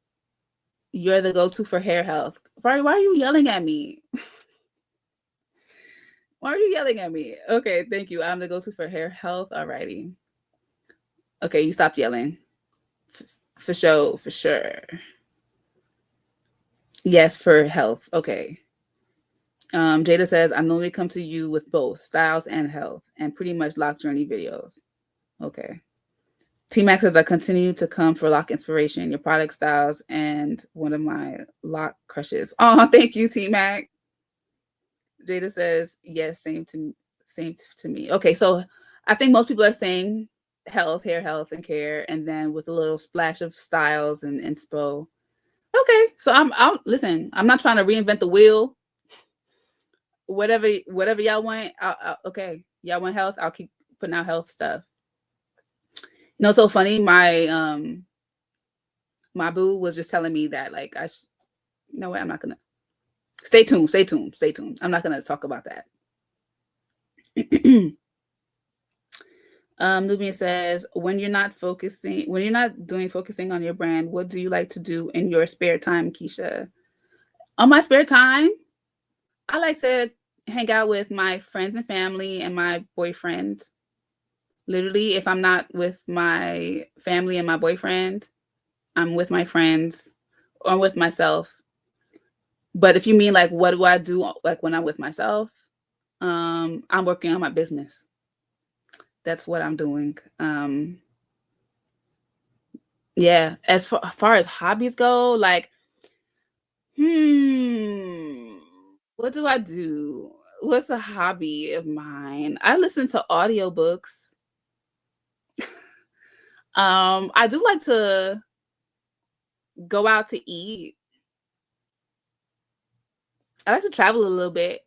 you're the go-to for hair health. Ferrari, why are you yelling at me? Why are you yelling at me? Okay, thank you. I'm the go-to for hair health. Alrighty. Okay, you stopped yelling. For sure, for sure. Yes, for health. Okay. Jada says, I normally come to you with both styles and health and pretty much lock journey videos. Okay. T-Max says, I continue to come for lock inspiration, your product styles, and one of my lock crushes. Oh, thank you, T-Mac. Jada says, yes, same to me. Okay, so I think most people are saying health, hair health, and care, and then with a little splash of styles and inspo. Okay, so I'll listen. I'm not trying to reinvent the wheel. Whatever y'all want. Okay, y'all want health. I'll keep putting out health stuff. You know, so funny. My boo was just telling me that like you know what? I'm not gonna stay tuned. Stay tuned. Stay tuned. I'm not gonna talk about that. Nubian says, when you're not focusing on your brand, what do you like to do in your spare time, Keisha? On my spare time, I like to hang out with my friends and family and my boyfriend. Literally, if I'm not with my family and my boyfriend, I'm with my friends or with myself. But if you mean like what do I do like when I'm with myself, I'm working on my business. That's what I'm doing. Yeah, as far as hobbies go, like, what do I do? What's a hobby of mine? I listen to audiobooks. I do like to go out to eat. I like to travel a little bit.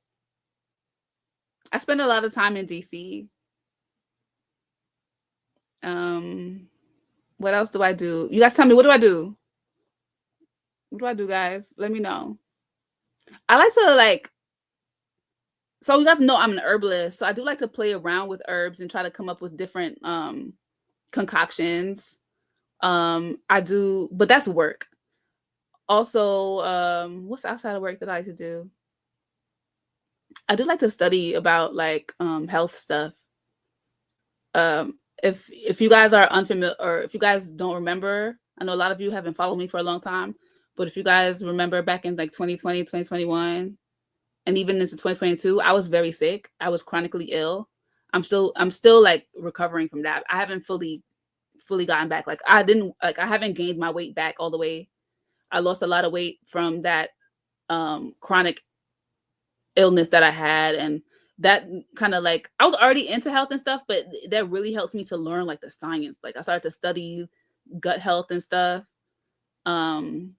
I spend a lot of time in DC. What else do I do? You guys tell me, what do I do? What do I do, guys? Let me know. I like to like, so you guys know I'm an herbalist, so I do like to play around with herbs and try to come up with different concoctions. I do, but that's work. Also, what's outside of work that I like to do? I do like to study about like health stuff. If you guys are unfamiliar, or if you guys don't remember, I know a lot of you haven't followed me for a long time, but if you guys remember back in like 2020, 2021, and even into 2022, I was very sick. I was chronically ill. I'm still like recovering from that. I haven't fully gotten back. Like I haven't gained my weight back all the way. I lost a lot of weight from that chronic illness that I had, and that kind of like, I was already into health and stuff, but that really helped me to learn like the science. Like I started to study gut health and stuff. Do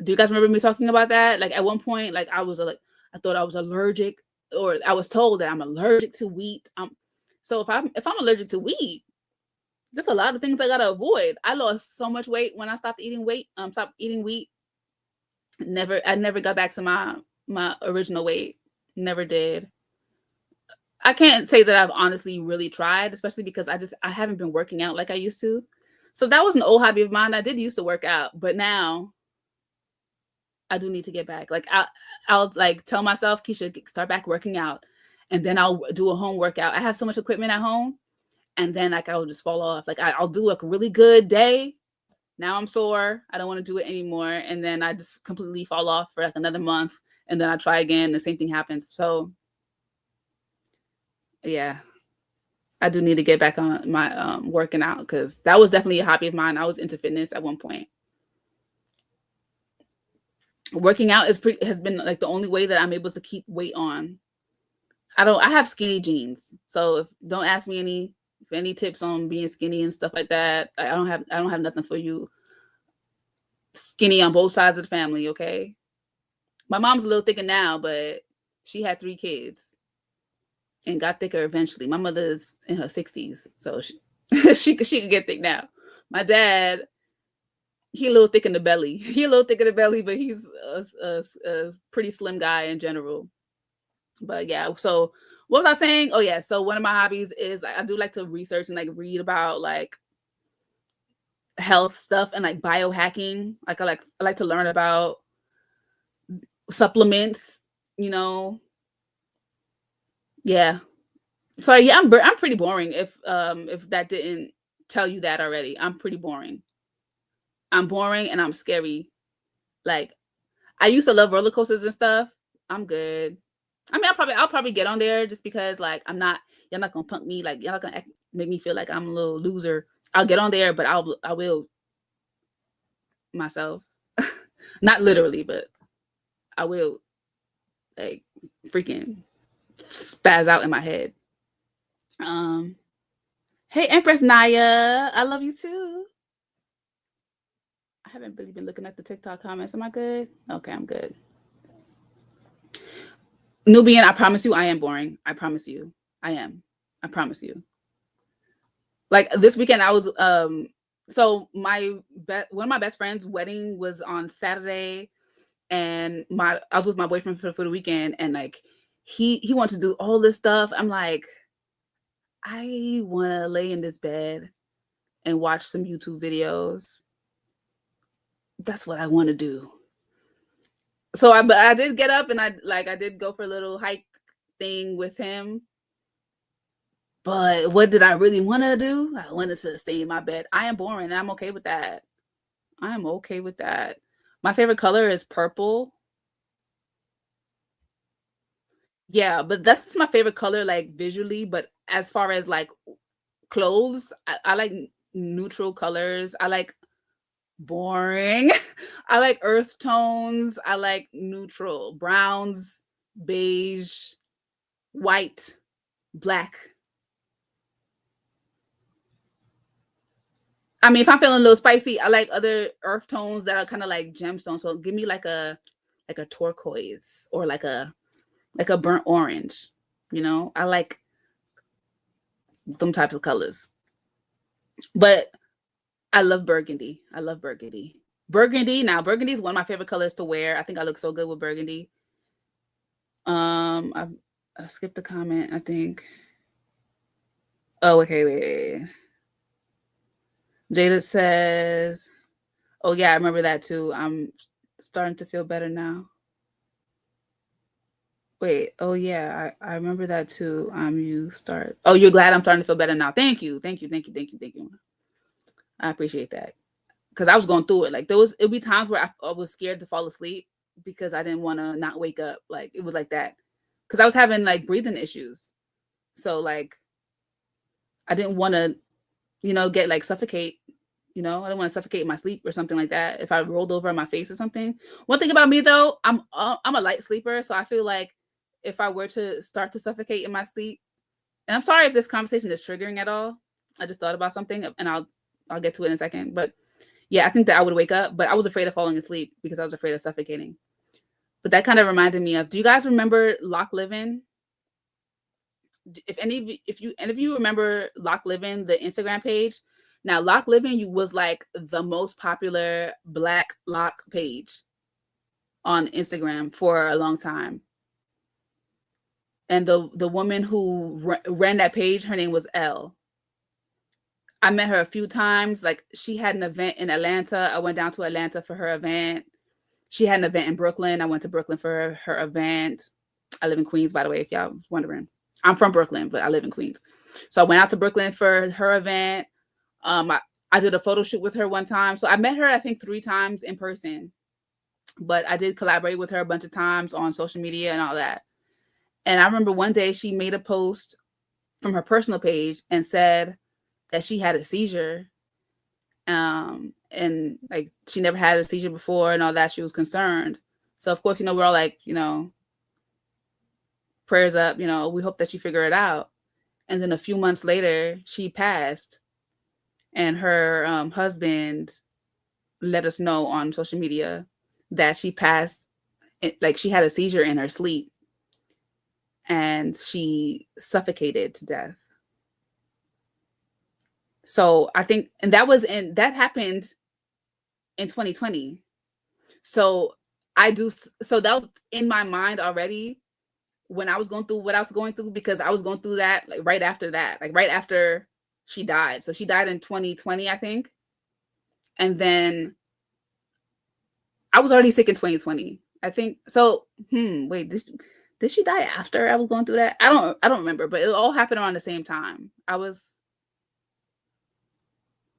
you guys remember me talking about that? Like at one point, like I thought I was allergic, or I was told that I'm allergic to wheat. So if I'm allergic to wheat, There's a lot of things I gotta avoid. I lost so much weight when I stopped eating wheat. I never got back to my original weight. Never did. I can't say that I've honestly really tried, especially because I haven't been working out like I used to. So that was an old hobby of mine. I did used to work out, but now I do need to get back. Like I'll like tell myself, Keisha, start back working out, and then I'll do a home workout. I have so much equipment at home, and then like I'll just fall off. Like I'll do a really good day. Now I'm sore. I don't want to do it anymore, and then I just completely fall off for like another month, and then I try again. The same thing happens. So yeah, I do need to get back on my working out because that was definitely a hobby of mine. I was into fitness at one point. Working out has been like the only way that I'm able to keep weight on. I have skinny jeans. So if don't ask me any tips on being skinny and stuff like that. I don't have nothing for you. Skinny on both sides of the family, okay? My mom's a little thicker now, but she had 3 kids and got thicker eventually. My mother's in her 60s, so she could get thick now. My dad, he a little thick in the belly. He a little thick in the belly, but he's a pretty slim guy in general. But yeah, so what was I saying? Oh yeah, so one of my hobbies is I do like to research and like read about like health stuff and like biohacking. Like I like to learn about supplements, you know. Yeah. So yeah, I'm pretty boring if that didn't tell you that already. I'm pretty boring. I'm boring and I'm scary. Like I used to love roller coasters and stuff. I'm good. I mean, I'll probably get on there just because like y'all not gonna punk me, like y'all not gonna make me feel like I'm a little loser. I'll get on there, but I will myself. Not literally, but I will like freaking spaz out in my head. Hey Empress Naya, I love you too. I haven't really been looking at the TikTok comments. Am I good? Okay, I'm good. Nubian, I promise you I am boring. I promise you. I am. I promise you. Like this weekend I was so one of my best friends' wedding was on Saturday, and I was with my boyfriend for the weekend, and like he wanted to do all this stuff. I'm like, I want to lay in this bed and watch some YouTube videos. That's what I want to do. So I did get up and I did go for a little hike thing with him. But what did I really want to do? I wanted to stay in my bed. I am boring and I'm okay with that. I am okay with that. My favorite color is purple. Yeah, but that's my favorite color, like visually. But as far as like clothes, I like neutral colors. I like boring. I like earth tones. I like neutral browns, beige, white, black. I mean, if I'm feeling a little spicy, I like other earth tones that are kind of like gemstones. So give me like a turquoise or like a burnt orange. You know, I like them types of colors. But I love burgundy. I love burgundy. Burgundy is one of my favorite colors to wear. I think I look so good with burgundy. I skipped the comment, I think. Oh, okay, wait. Jada says, oh yeah, I remember that too. I'm starting to feel better now. Wait, oh yeah, I remember that too. Oh, you're glad I'm starting to feel better now. Thank you. I appreciate that. Because I was going through it. Like it'd be times where I was scared to fall asleep because I didn't want to not wake up. Like it was like that. Because I was having like breathing issues. So like I didn't want to, get like suffocate. I don't want to suffocate in my sleep or something like that. If I rolled over on my face or something. One thing about me though, I'm a light sleeper, so I feel like if I were to start to suffocate in my sleep, and I'm sorry if this conversation is triggering at all. I just thought about something, and I'll get to it in a second. But yeah, I think that I would wake up, but I was afraid of falling asleep because I was afraid of suffocating. But that kind of reminded me of. Do you guys remember Loc Living? If any of you remember Loc Living, the Instagram page, Now, Loc Living you was like the most popular Black Loc page on Instagram for a long time. And the woman who ran that page, her name was Elle. I met her a few times. Like, she had an event in Atlanta. I went down to Atlanta for her event. She had an event in Brooklyn. I went to Brooklyn for her event. I live in Queens, by the way, if y'all was wondering. I'm from Brooklyn, but I live in Queens. So I went out to Brooklyn for her event. I did a photo shoot with her one time. So I met her, I think, 3 times in person. But I did collaborate with her a bunch of times on social media and all that. And I remember one day she made a post from her personal page and said that she had a seizure. And like, she never had a seizure before and all that. She was concerned. So of course, we're all like, prayers up, we hope that you figure it out. And then a few months later, she passed. And her husband let us know on social media that she passed, like she had a seizure in her sleep. And she suffocated to death. So I think, and that happened in 2020. So so that was in my mind already when I was going through what I was going through, because I was going through that like right after that, like right after she died. So she died in 2020, I think. And then I was already sick in 2020, I think. So, wait, did she die after I was going through that? I don't remember, but it all happened around the same time.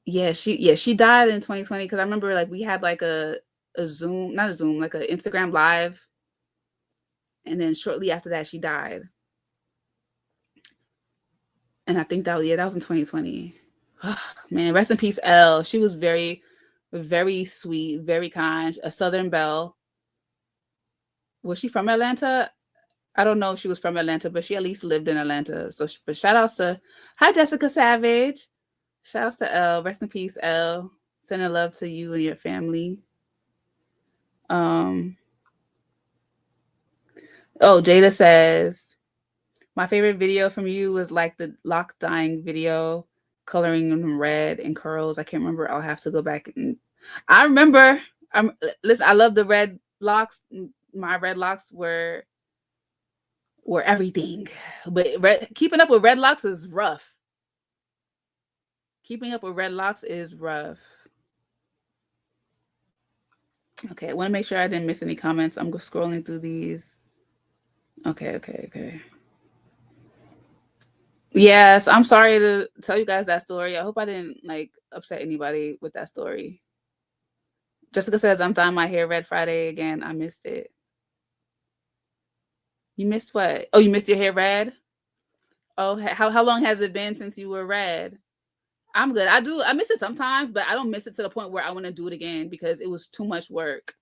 She died in 2020, because I remember like we had like a Zoom, not a Zoom, like an Instagram live. And then shortly after that, she died. And I think that was in 2020. Man, rest in peace, Elle. She was very, very sweet, very kind, a Southern belle. Was she from Atlanta? I don't know if she was from Atlanta, but she at least lived in Atlanta. So, but shout outs to, hi, Jessica Savage. Shout outs to Elle. Rest in peace, Elle. Sending love to you and your family. Jada says, my favorite video from you was like the Loc dyeing video, coloring them red and curls. I can't remember. I'll have to go back. I remember. Listen, I love the red locks. My red locks were everything. But keeping up with red locks is rough. Keeping up with red locks is rough. Okay, I want to make sure I didn't miss any comments. I'm scrolling through these. Okay. Yes, I'm sorry to tell you guys that story. I hope I didn't like upset anybody with that story. Jessica says, I'm dyeing my hair red Friday again. I missed it. You missed what? Oh, you missed your hair red? Oh, how long has it been since you were red? I'm good. I miss it sometimes, but I don't miss it to the point where I want to do it again because it was too much work.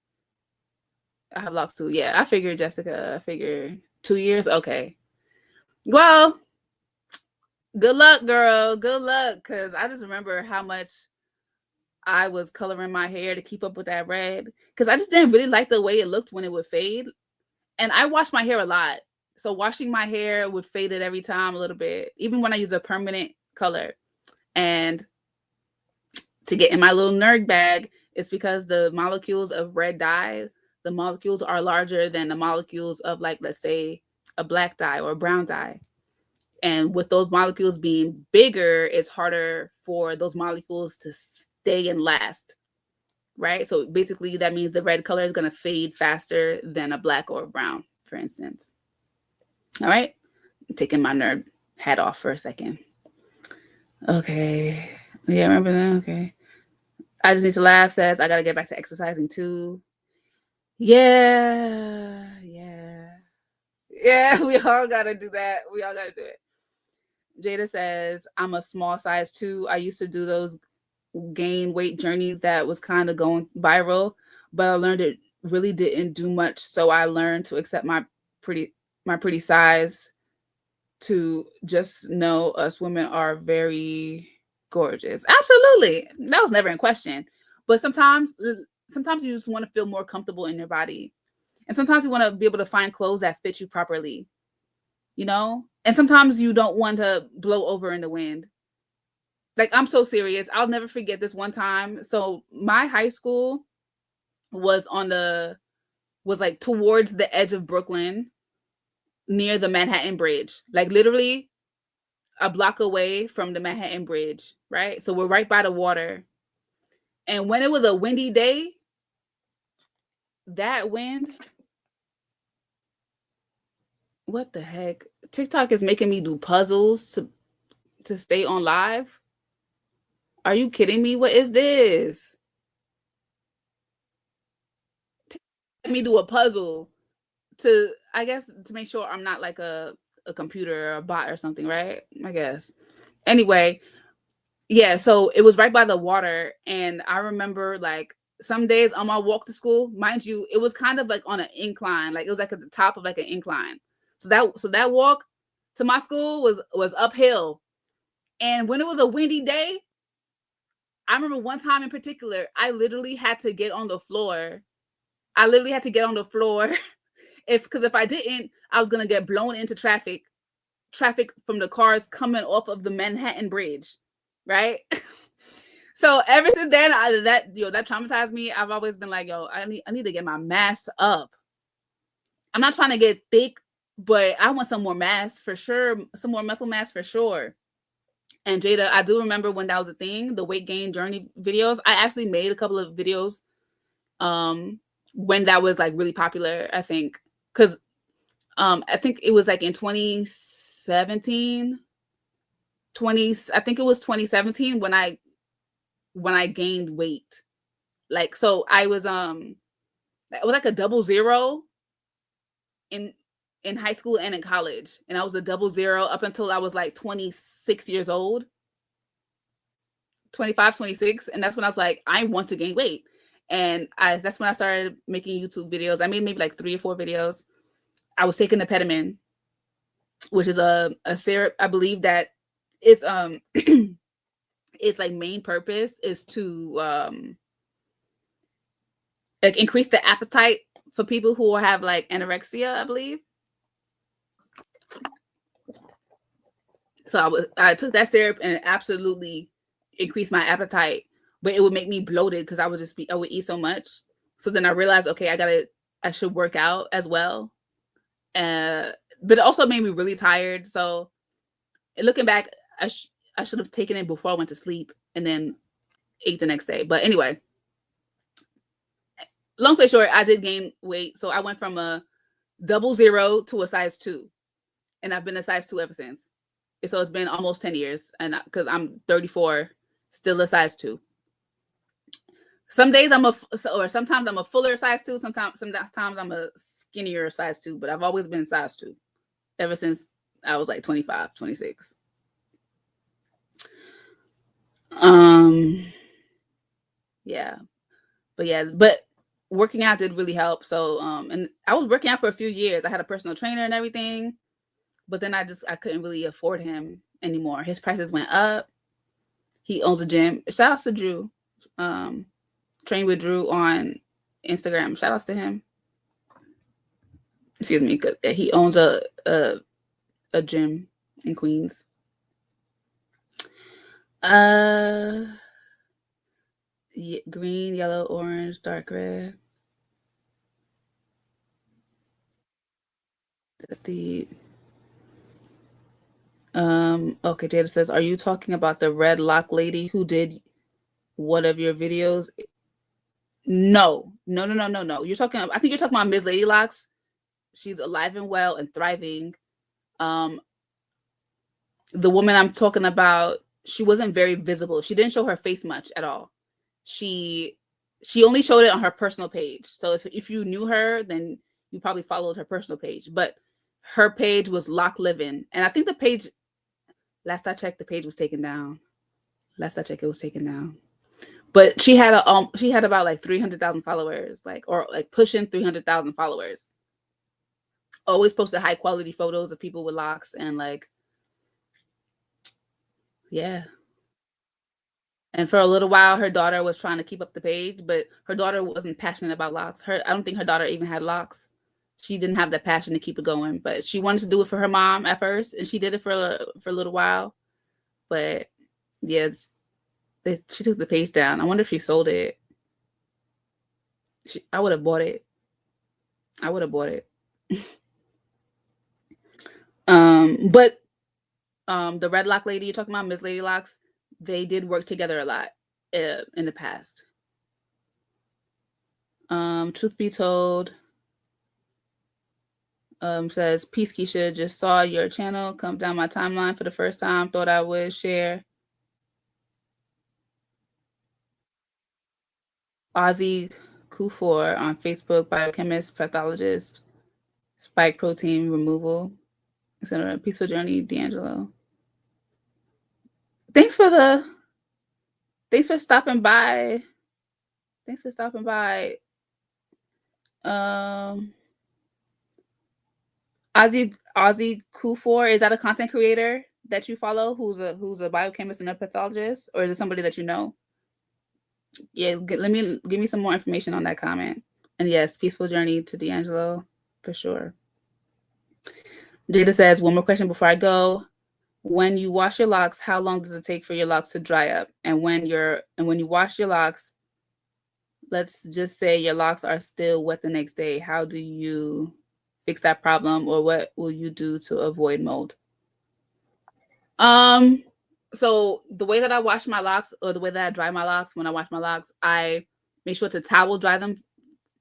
I have locks too. Yeah, I figured, Jessica. I figured 2 years. Okay. Well, good luck, girl. Good luck, because I just remember how much I was coloring my hair to keep up with that red, because I just didn't really like the way it looked when it would fade. And I wash my hair a lot. So washing my hair would fade it every time a little bit, even when I use a permanent color. And to get in my little nerd bag, it's because the molecules of red dye, the molecules are larger than the molecules of, like, let's say, a black dye or a brown dye. And with those molecules being bigger, it's harder for those molecules to stay and last, right? So basically that means the red color is going to fade faster than a black or a brown, for instance. All right. I'm taking my nerd hat off for a second. Okay. Yeah, remember that? Okay. I just need to laugh says, I got to get back to exercising too. Yeah. We all got to do that. We all got to do it. Jada says, I'm a small size too. I used to do those gain weight journeys that was kind of going viral, but I learned it really didn't do much. So I learned to accept my pretty size, to just know us women are very gorgeous. Absolutely. That was never in question. But sometimes you just want to feel more comfortable in your body. And sometimes you want to be able to find clothes that fit you properly, And sometimes you don't want to blow over in the wind. Like, I'm so serious. I'll never forget this one time. So my high school was like towards the edge of Brooklyn, near the Manhattan Bridge. Like literally a block away from the Manhattan Bridge, right? So we're right by the water. And when it was a windy day, that wind, what the heck? TikTok is making me do puzzles to stay on live. Are you kidding me? What is this? Let me do a puzzle to, I guess, to make sure I'm not like a computer or a bot or something, right? I guess. Anyway, yeah, so it was right by the water, and I remember like some days on my walk to school, mind you, it was kind of like on an incline, like it was like at the top of like an incline. So that walk to my school was uphill. And when it was a windy day, I remember one time in particular, I literally had to get on the floor. I literally had to get on the floor because if I didn't, I was gonna get blown into traffic from the cars coming off of the Manhattan Bridge, right? So ever since then, that traumatized me. I've always been like, yo, I need to get my mass up. I'm not trying to get thick, but I want some more mass for sure, some more muscle mass for sure. And Jada, I do remember when that was a thing, the weight gain journey videos. I actually made a couple of videos when that was like really popular, I think. Because I think it was like in 2017, I think it was 2017 when I gained weight. Like, so I was it was like a 00 in high school and in college. And I was a 00 up until I was like 26 years old. 25, 26. And that's when I was like, I want to gain weight. And that's when I started making YouTube videos. I made maybe like 3 or 4 videos. I was taking the Petamin, which is a syrup. I believe that it's its like main purpose is to like increase the appetite for people who have like anorexia, I believe. So I took that syrup and it absolutely increased my appetite, but it would make me bloated because I would eat so much. So then I realized, okay, I should work out as well. But it also made me really tired. So looking back, I should have taken it before I went to sleep and then ate the next day. But anyway, long story short, I did gain weight. So I went from a 00 to a size 2, and I've been a size 2 ever since. So it's been almost 10 years, and because I'm 34, still a size 2. Some days sometimes I'm a fuller size 2. Sometimes I'm a skinnier size 2, but I've always been size 2 ever since I was like 25, 26. Yeah, but working out did really help. So, and I was working out for a few years. I had a personal trainer and everything, but then I couldn't really afford him anymore. His prices went up. He owns a gym. Shout outs to Drew. Train with Drew on Instagram. Shout outs to him. Excuse me, because he owns a gym in Queens. Green, yellow, orange, dark red. That's the okay, Jada says, are you talking about the red lock lady who did one of your videos? No. You're talking, I think you're talking about Ms. Lady Locks. She's alive and well and thriving. The woman I'm talking about, she wasn't very visible. She didn't show her face much at all. She only showed it on her personal page. So if you knew her, then you probably followed her personal page. But her page was Lock Living. And I think the page, last I checked, the page was taken down. Last I checked, it was taken down. But she had about like 300,000 followers, or pushing 300,000 followers. Always posted high quality photos of people with locks and yeah. And for a little while, her daughter was trying to keep up the page, but her daughter wasn't passionate about locks. I don't think her daughter even had locks. She didn't have the passion to keep it going, but she wanted to do it for her mom at first, and she did it for a little while. But Yeah, she took the page down. I wonder if she sold it. I would have bought it. I would have bought it. But the Red Lock lady you're talking about, Miss Lady Locks, they did work together a lot in the past. Truth be told, says, Peace Keisha, just saw your channel come down my timeline for the first time. Thought I would share. Ozzy Kufor on Facebook, biochemist, pathologist, spike protein removal, etc. Peaceful journey, D'Angelo. Thanks for stopping by. Thanks for stopping by. Ozzy Kufor, is that a content creator that you follow who's a biochemist and a pathologist, or is it somebody that you know? Yeah, give me some more information on that comment. And yes, peaceful journey to D'Angelo for sure. Jada says, one more question before I go. When you wash your locks, how long does it take for your locks to dry up? And when you wash your locks, let's just say your locks are still wet the next day, how do you fix that problem, or what will you do to avoid mold? So the way that I wash my locks, or the way that I dry my locks, when I wash my locks, I make sure to towel dry them.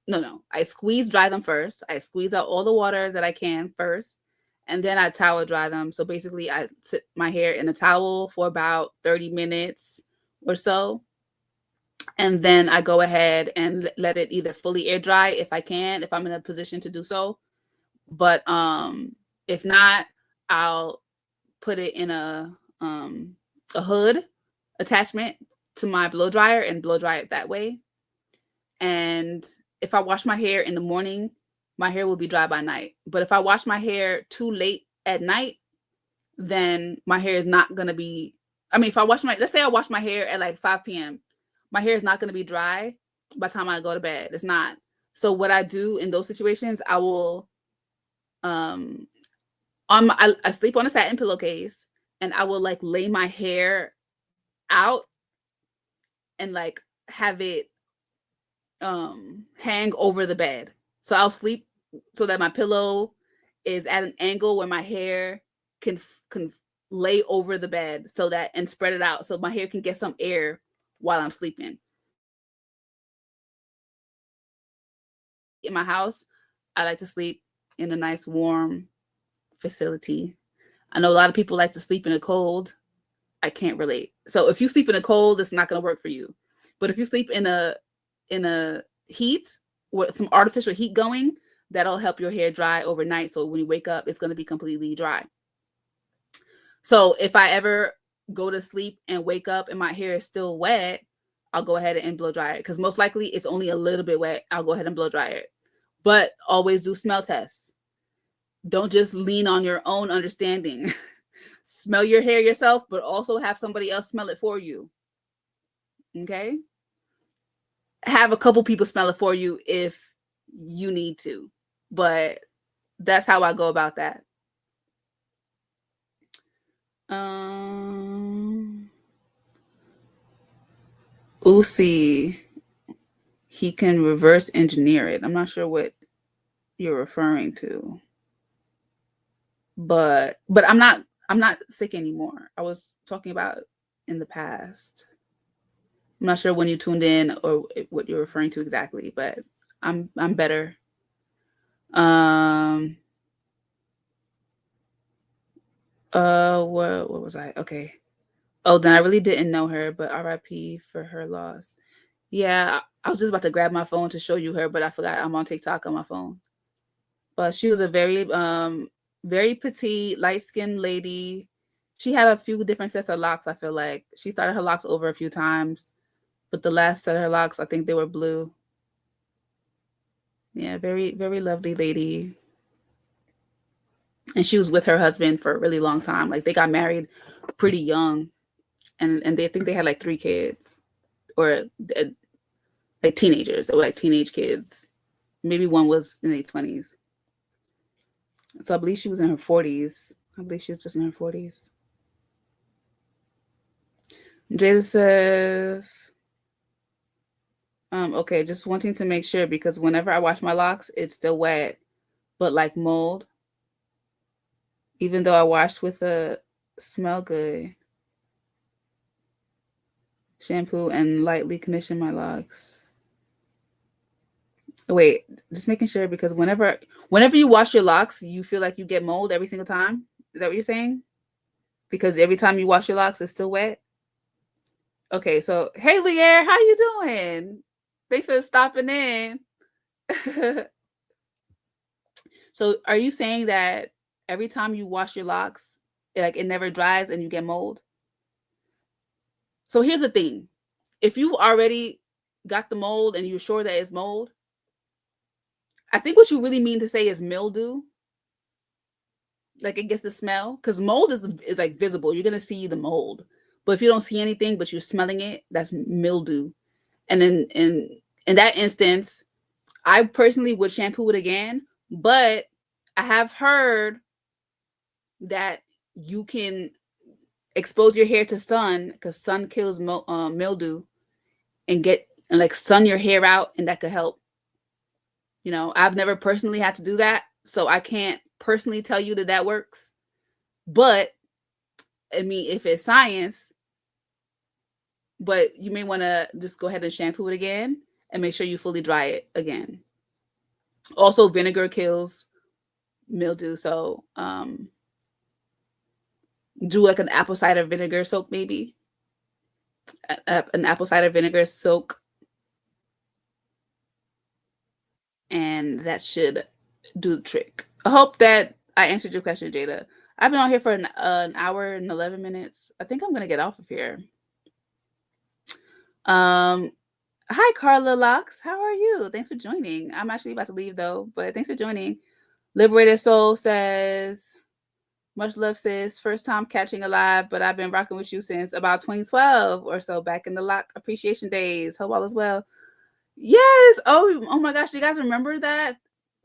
No, I squeeze dry them first. I squeeze out all the water that I can first, and then I towel dry them. So basically, I sit my hair in a towel for about 30 minutes or so, and then I go ahead and let it either fully air dry if I can, if I'm in a position to do so. But if not, I'll put it in a hood attachment to my blow dryer and blow dry it that way. And if I wash my hair in the morning, my hair will be dry by night. But if I wash my hair too late at night, then my hair is not going to be, if let's say I wash my hair at like 5 p.m., my hair is not going to be dry by the time I go to bed. It's not. So what I do in those situations, I will, I sleep on a satin pillowcase, and I will like lay my hair out and like have it hang over the bed. So I'll sleep so that my pillow is at an angle where my hair can lay over the bed, so that, and spread it out so my hair can get some air while I'm sleeping. In my house, I like to sleep in a nice warm facility. I know a lot of people like to sleep in the cold. I can't relate. So if you sleep in the cold, it's not going to work for you. But if you sleep in a heat with some artificial heat going, that'll help your hair dry overnight. So when you wake up, it's going to be completely dry. So if I ever go to sleep and wake up and my hair is still wet, I'll go ahead and blow dry it, because most likely it's only a little bit wet. I'll go ahead and blow dry it. But always do smell tests. Don't just lean on your own understanding. Smell your hair yourself, but also have somebody else smell it for you. Okay? Have a couple people smell it for you if you need to. But that's how I go about that. Uzi, he can reverse engineer it. I'm not sure what you're referring to. But I'm not sick anymore. I was talking about in the past. I'm not sure when you tuned in or what you're referring to exactly, but I'm better. What was I? Okay. Oh, then I really didn't know her, but RIP for her loss. Yeah, I was just about to grab my phone to show you her, but I forgot I'm on TikTok on my phone. But she was a very petite, light-skinned lady. She had a few different sets of locks, I feel like. She started her locks over a few times, but the last set of her locks, I think they were blue. Yeah, very, very lovely lady. And she was with her husband for a really long time. Like, they got married pretty young, and they think they had like 3 kids, or like teenagers. They were like teenage kids. Maybe one was in their 20s. So I believe she was in her 40s. I believe she was just in her 40s. Jada says, okay, just wanting to make sure because whenever I wash my locks, it's still wet, but like mold, even though I washed with a smell good shampoo and lightly condition my locks. Wait, just making sure because whenever you wash your locks, you feel like you get mold every single time. Is that what you're saying? Because every time you wash your locks, it's still wet. Okay, so hey Lear, how you doing? Thanks for stopping in. So are you saying that every time you wash your locks, it never dries and you get mold? So here's the thing. If you already got the mold and you're sure that it's mold, I think what you really mean to say is mildew. Like it gets the smell because mold is like visible. You're gonna see the mold, but if you don't see anything but you're smelling it, that's mildew. And then in that instance, I personally would shampoo it again, but I have heard that you can expose your hair to sun because sun kills mildew and like sun your hair out, and that could help. You know, I've never personally had to do that, so I can't personally tell you that that works. But I mean, if it's science, but you may want to just go ahead and shampoo it again and make sure you fully dry it again. Also, vinegar kills mildew, so do like an apple cider vinegar soak, maybe an apple cider vinegar soak, and that should do the trick. I hope that I answered your question, Jada. I've been on here for an hour and 11 minutes. I think I'm gonna get off of here. Um, Hi, Carla Locs. How are you? Thanks for joining. I'm actually about to leave though, but thanks for joining. Liberated Soul says, much love, sis. First time catching a live, but I've been rocking with you since about 2012 or so, back in the Loc appreciation days. Hope all is well. Yes. Oh my gosh. Do you guys remember that?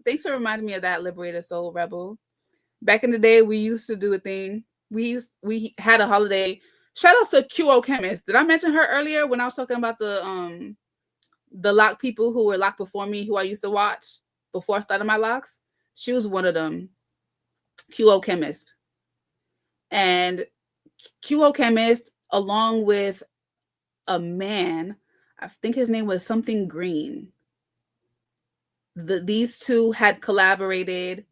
Thanks for reminding me of that, Liberated Soul Rebel. Back in the day, we used to do a thing. We had a holiday. Shout out to QO Chemist. Did I mention her earlier when I was talking about the Loc people who were Loc before me, who I used to watch before I started my locks? She was one of them. QO Chemist. And QO Chemist, along with a man, I think his name was something Green. These two had collaborated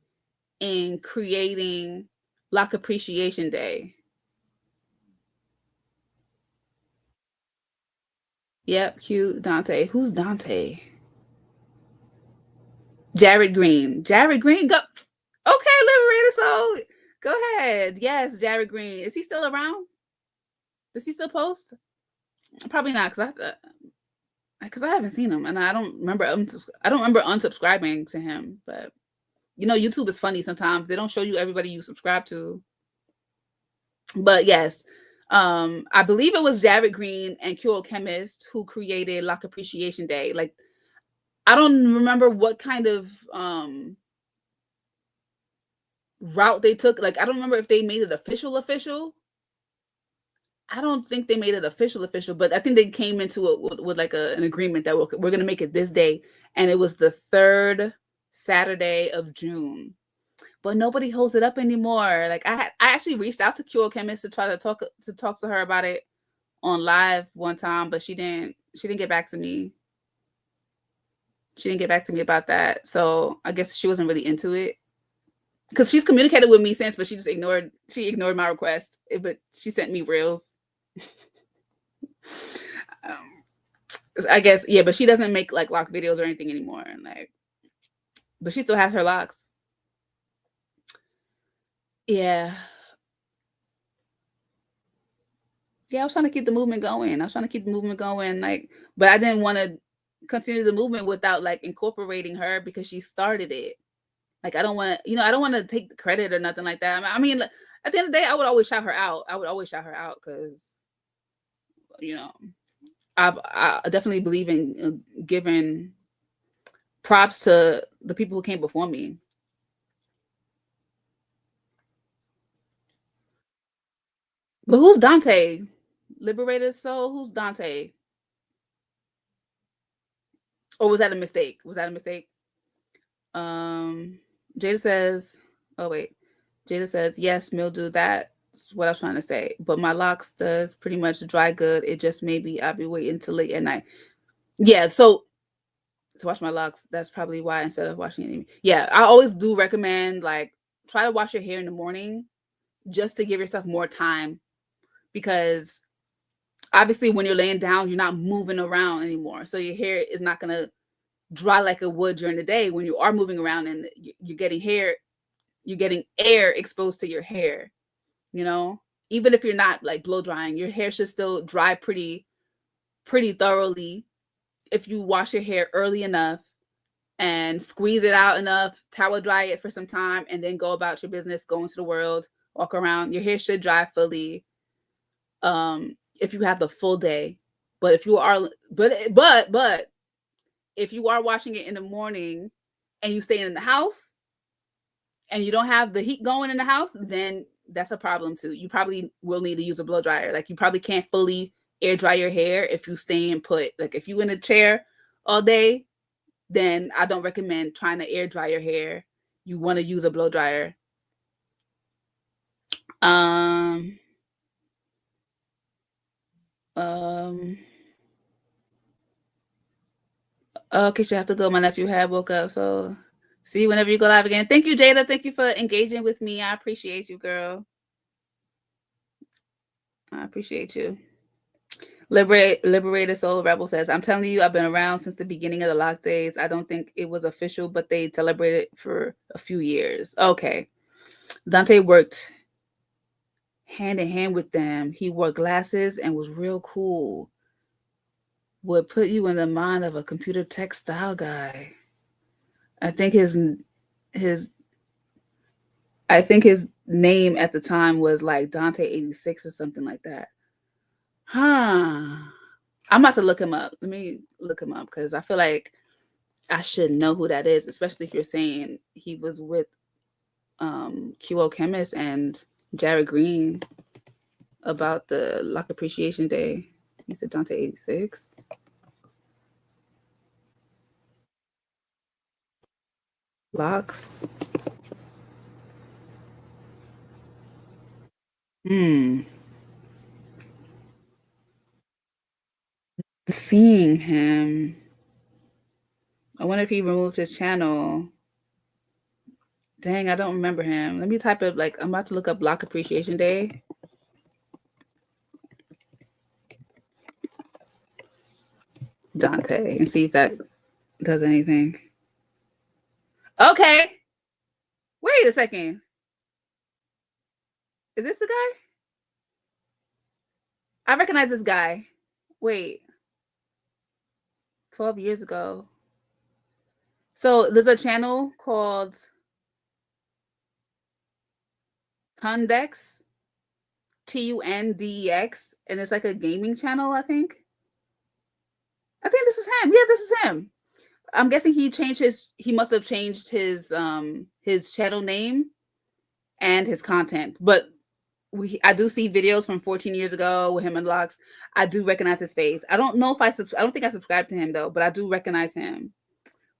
in creating Loc Appreciation Day. Yep, Q Dante. Who's Dante? Jared Green. Jared Green, go. Okay, Liberator Soul. Go ahead. Yes, Jared Green. Is he still around? Does he still post? Probably not, because I haven't seen him, and I don't remember. I don't remember unsubscribing to him. But you know, YouTube is funny sometimes. They don't show you everybody you subscribe to. But yes, I believe it was Jared Green and Cure Chemist who created Loc Appreciation Day. Like, I don't remember what kind of route they took. Like, I don't remember if they made it official. I don't think they made it official, but I think they came into it with like an agreement that we're going to make it this day. And it was the third Saturday of June. But nobody holds it up anymore. Like I actually reached out to Cure Chemist to try to talk to her about it on live one time, but she didn't get back to me. She didn't get back to me about that. So I guess she wasn't really into it. Because she's communicated with me since, but she just ignored my request. But she sent me reels. I guess, yeah, but she doesn't make like lock videos or anything anymore. And like, but she still has her locks. Yeah. Yeah, I was trying to keep the movement going. Like, but I didn't want to continue the movement without like incorporating her because she started it. Like, I don't want to, I don't want to take the credit or nothing like that. I mean, at the end of the day, I would always shout her out. Because, I definitely believe in giving props to the people who came before me. But who's Dante? Liberated Soul. Who's Dante? Or was that a mistake? Was that a mistake? Jada says, oh wait. Jada says, yes, mildew. That's what I was trying to say. But my locks does pretty much dry good. It just maybe I'll be waiting till late at night. Yeah, so to wash my locks, that's probably why instead of washing it. Yeah, I always do recommend like try to wash your hair in the morning just to give yourself more time because obviously when you're laying down, you're not moving around anymore. So your hair is not gonna dry like it would during the day when you are moving around and you're getting air exposed to your hair, you know? Even if you're not like blow drying, your hair should still dry pretty thoroughly if you wash your hair early enough and squeeze it out enough, towel dry it for some time, and then go about your business, go into the world, walk around. Your hair should dry fully if you have the full day. But if you are but if you are washing it in the morning and you stay in the house and you don't have the heat going in the house, then that's a problem too. You probably will need to use a blow dryer. Like you probably can't fully air dry your hair if you stay and put like if you in a chair all day, then I don't recommend trying to air dry your hair. You want to use a blow dryer. Um um okay, so I have to go. My nephew had woke up, so see you whenever you go live again. Thank you, Jada. Thank you for engaging with me. I appreciate you, girl. I appreciate you. Liberated Soul Rebel says, I'm telling you, I've been around since the beginning of the lock days. I don't think it was official, but they celebrated for a few years. Okay. Dante worked hand in hand with them. He wore glasses and was real cool. Would put you in the mind of a computer tech style guy. I think his I think his name at the time was like Dante 86 or something like that. Huh. I'm about to look him up. Let me look him up because I feel like I should know who that is, especially if you're saying he was with QO Chemist and Jared Green about the Lock Appreciation Day. He said Dante 86. Locs. Hmm. Seeing him. I wonder if he removed his channel. Dang, I don't remember him. Let me type it like I'm about to look up Block Appreciation Day. Dante and see if that does anything. Okay. Wait a second. Is this the guy? I recognize this guy. Wait. 12 years ago. So there's a channel called Tundex, Tundex, and it's like a gaming channel, I think. I think this is him. Yeah, this is him. I'm guessing he must have changed his channel name and his content. But I do see videos from 14 years ago with him and Locs. I do recognize his face. I don't know if I don't think I subscribed to him though, but I do recognize him.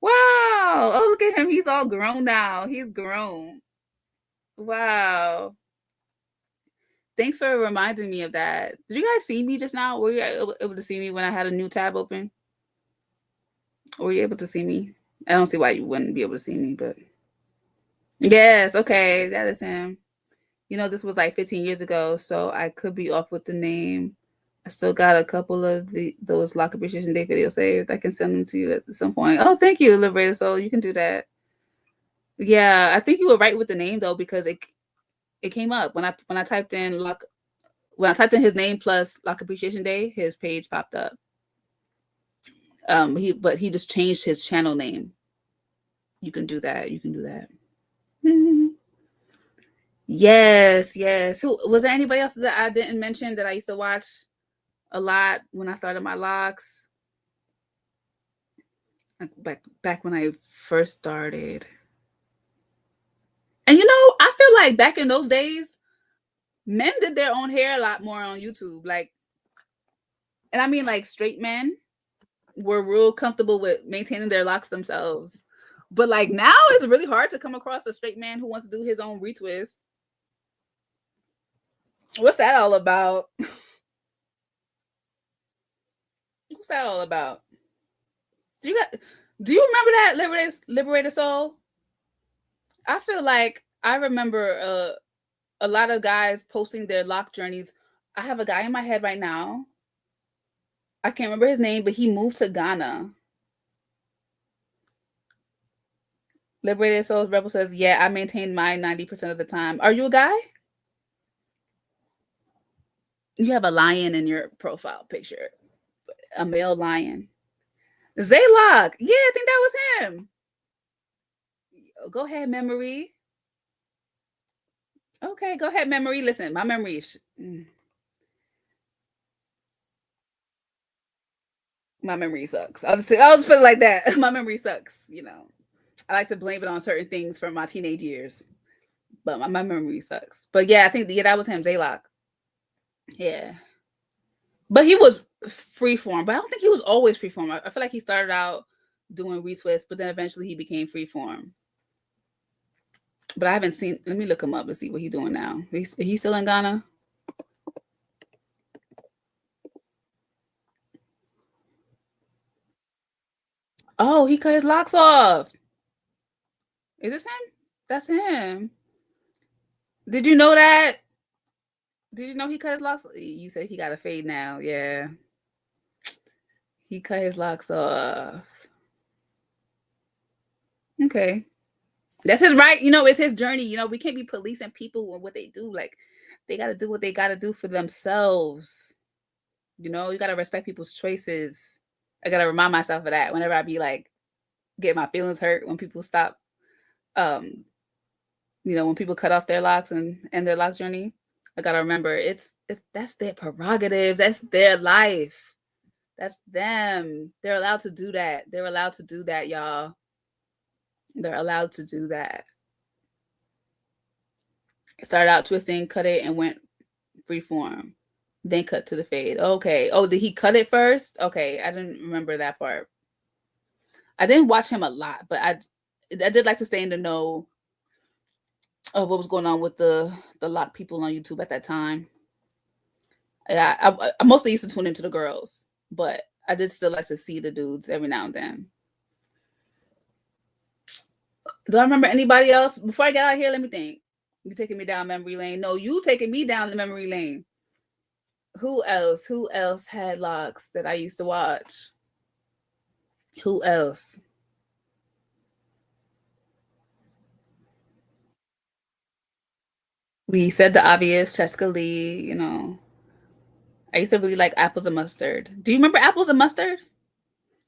Wow. Oh, look at him. He's all grown now. He's grown. Wow. Thanks for reminding me of that. Did you guys see me just now? Were you able to see me when I had a new tab open? Or were you able to see me? I don't see why you wouldn't be able to see me, but yes, okay, that is him. You know, this was like 15 years ago, so I could be off with the name. I still got a couple of those Lock Appreciation Day videos saved. I can send them to you at some point. Oh, thank you, Liberated Soul. You can do that. Yeah, I think you were right with the name though, because it came up when I typed in his name plus Lock Appreciation Day, his page popped up. He just changed his channel name. You can do that. You can do that. Yes, yes. Who was there anybody else that I didn't mention that I used to watch a lot when I started my locks? Back when I first started. And you know, I feel like back in those days, men did their own hair a lot more on YouTube. Like And I mean, like, straight men were real comfortable with maintaining their locks themselves. But like now it's really hard to come across a straight man who wants to do his own retwist. What's that all about? What's that all about? Do you got do you remember that Liberator Soul? I feel like I remember a lot of guys posting their lock journeys. I have a guy in my head right now. I can't remember his name, but he moved to Ghana. Liberated Souls Rebel says, "Yeah, I maintain mine 90% of the time." Are you a guy? You have a lion in your profile picture, a male lion. Zaylock. Yeah, I think that was him. Go ahead, memory. Okay, go ahead, memory. Listen, my memory is my memory sucks. I'll just put it like that. My memory sucks. You know, I like to blame it on certain things from my teenage years, but my memory sucks. But yeah, I think that was him, Zaylock. Yeah, but he was freeform. But I don't think he was always freeform. I feel like he started out doing retwists, but then eventually he became freeform. But I haven't seen. Let me look him up and see what he's doing now. He's still in Ghana. Oh, he cut his locks off. Is this him? That's him. Did you know that? Did you know he cut his locks? You said he got a fade now. Yeah. He cut his locks off. Okay. That's his right. You know, it's his journey. You know, we can't be policing people and what they do. Like, they got to do what they got to do for themselves. You know, you got to respect people's choices. I got to remind myself of that whenever I be like, get my feelings hurt when people stop, um, you know, when people cut off their locks and their lock journey. I got to remember it's that's their prerogative. That's their life. That's them. They're allowed to do that. They're allowed to do that, y'all. They're allowed to do that. Started out twisting, cut it, and went freeform. Then cut to the fade. Okay. Oh, did he cut it first? Okay, I didn't remember that part. I didn't watch him a lot, but I did like to stay in the know of what was going on with the lock people on YouTube at that time. Yeah, I mostly used to tune into the girls, but I did still like to see the dudes every now and then. Do I remember anybody else? Before I get out of here, let me think. You taking me down memory lane? No, you taking me down the memory lane. Who else? Who else had locks that I used to watch? Who else? We said the obvious, Cheska Lee, you know. I used to really like apples and mustard. Do you remember apples and mustard?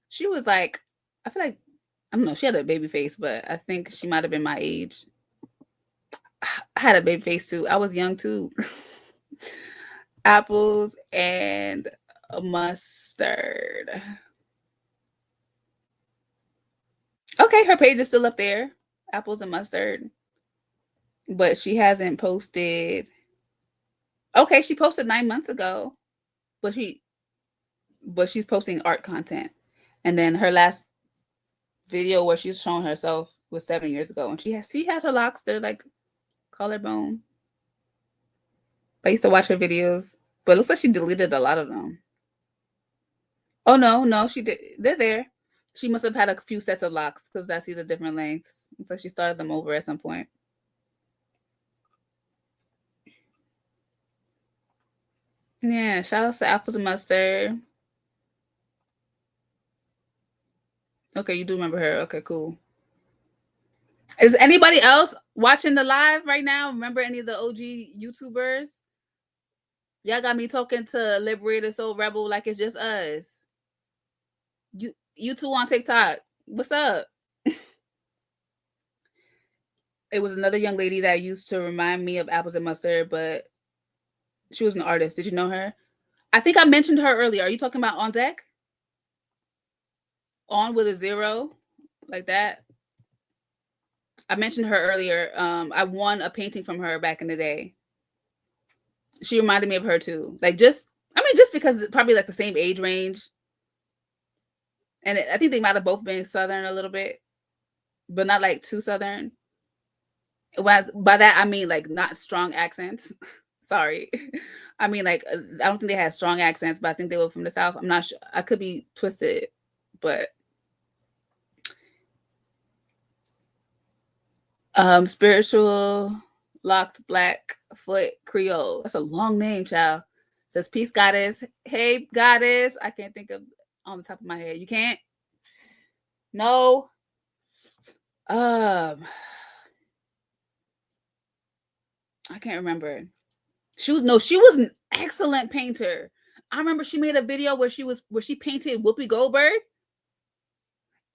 She was like, I feel like, I don't know, she had a baby face, but I think she might have been my age. I had a baby face too. I was young too. Apples and mustard. Okay, her page is still up there. Apples and mustard. But she hasn't posted. Okay, she posted 9 months ago, but she's posting art content. And then her last video where she's showing herself was 7 years ago, and she has her locks. They're like collarbone. I used to watch her videos, but it looks like she deleted a lot of them. Oh no, no, she did. They're there. She must have had a few sets of locks because I see the different lengths. Looks like she started them over at some point. Yeah, shout out to apples and mustard. Okay, you do remember her. Okay, cool. Is anybody else watching the live right now? Remember any of the OG YouTubers? Y'all got me talking to Liberator Soul Rebel like it's just us. You two on TikTok. What's up? It was another young lady that used to remind me of apples and mustard, but she was an artist. Did you know her? I think I mentioned her earlier. Are you talking about On Deck? On with a zero, like that. I mentioned her earlier. I won a painting from her back in the day. She reminded me of her too. Like just I mean, just because probably like the same age range, and I think they might have both been Southern a little bit, but not like too Southern. Was by that I mean like not strong accents. Sorry, I mean like I don't think they had strong accents, but I think they were from the South. I'm not sure. I could be twisted, but spiritual locked black foot Creole. That's a long name, child. Says peace goddess. Hey goddess. I can't think of on the top of my head. You can't? No. Um I can't remember. She was an excellent painter. I remember she made a video where she painted Whoopi Goldberg.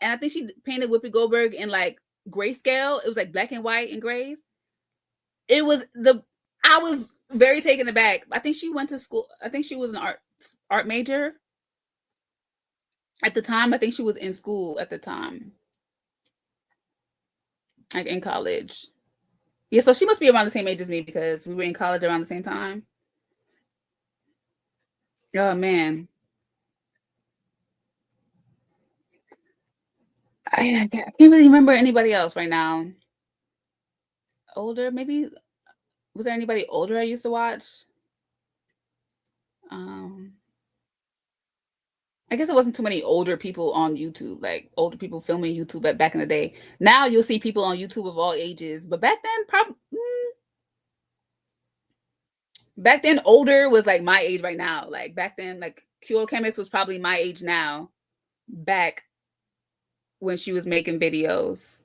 And I think she painted Whoopi Goldberg in like grayscale. It was like black and white and grays. It was the I was very taken aback. I think she went to school. I think she was an art major at the time. I think she was in school at the time, like in college. Yeah, so she must be around the same age as me because we were in college around the same time. Oh man, I can't really remember anybody else right now. Older, maybe. Was there anybody older I used to watch? Um, I guess it wasn't too many older people on YouTube, like older people filming YouTube back in the day. Now you'll see people on YouTube of all ages, but back then, probably back then older was like my age right now. Like back then, like Kyo Chemist was probably my age now. Back when she was making videos.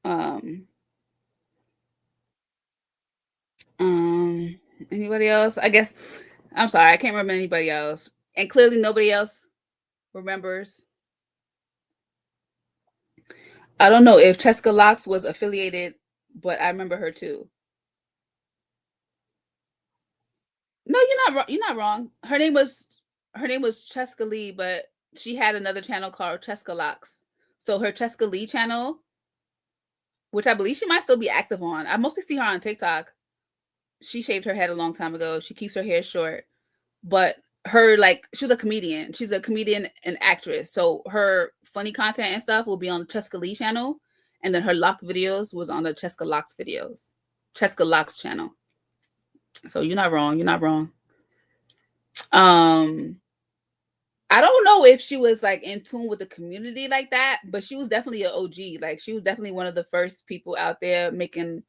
Um, um, Anybody else? I guess I'm sorry, I can't remember anybody else, and clearly nobody else remembers. I don't know if Cheska Locs was affiliated, but I remember her too. No, you're not wrong. You're not wrong. Her name was Cheska Lee, but she had another channel called Cheska Locs. So her Cheska Lee channel, which I believe she might still be active on. I mostly see her on TikTok. She shaved her head a long time ago. She keeps her hair short, but her like she was a comedian. She's a comedian and actress. So her funny content and stuff will be on the Cheska Lee channel, and then her lock videos was on the Cheska Locs videos, Cheska Locs channel. So you're not wrong. You're not wrong. Um, I don't know if she was like in tune with the community like that, but she was definitely an OG. Like she was definitely one of the first people out there making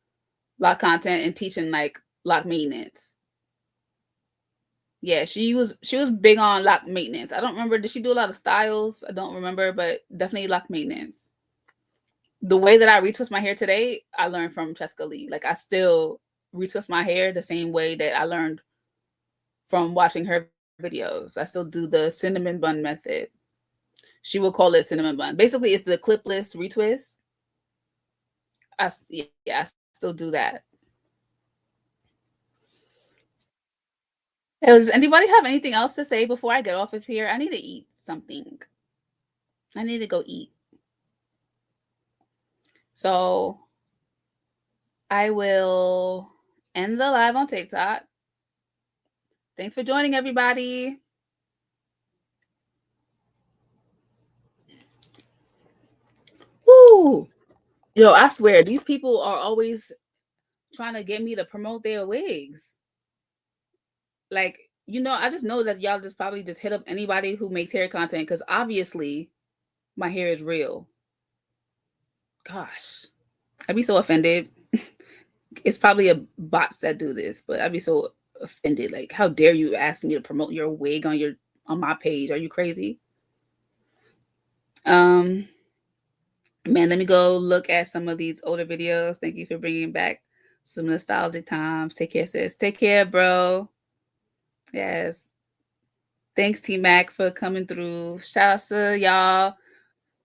lock content and teaching like lock maintenance. Yeah, she was big on lock maintenance. I don't remember. Did she do a lot of styles? I don't remember, but definitely lock maintenance. The way that I retwist my hair today, I learned from Cheska Lee. Like I still retwist my hair the same way that I learned from watching her videos. I still do the cinnamon bun method. She will call it cinnamon bun. Basically, it's the clipless retwist. I still do that. Does anybody have anything else to say before I get off of here? I need to eat something. I need to go eat. So I will end the live on TikTok. Thanks for joining, everybody. Woo! Yo, I swear, these people are always trying to get me to promote their wigs. Like, I just know that y'all just probably just hit up anybody who makes hair content because obviously my hair is real. Gosh, I'd be so offended. It's probably a bots that do this, but I'd be so offended. Like, how dare you ask me to promote your wig on my page? Are you crazy? Man, let me go look at some of these older videos. Thank you for bringing back some nostalgic times. Take care, sis. Take care, bro. Yes. Thanks, T Mac, for coming through. Shout out to y'all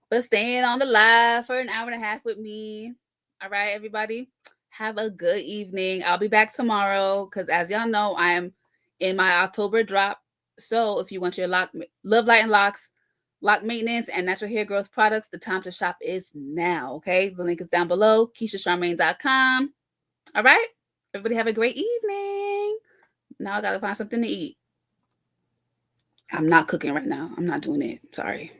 for staying on the live for an hour and a half with me. All right, everybody. Have a good evening. I'll be back tomorrow because, as y'all know, I am in my October drop. So, if you want your Love, Light, and Locks, lock maintenance, and natural hair growth products, the time to shop is now. Okay. The link is down below, KeishaCharmaine.com. All right. Everybody have a great evening. Now I got to find something to eat. I'm not cooking right now. I'm not doing it. Sorry.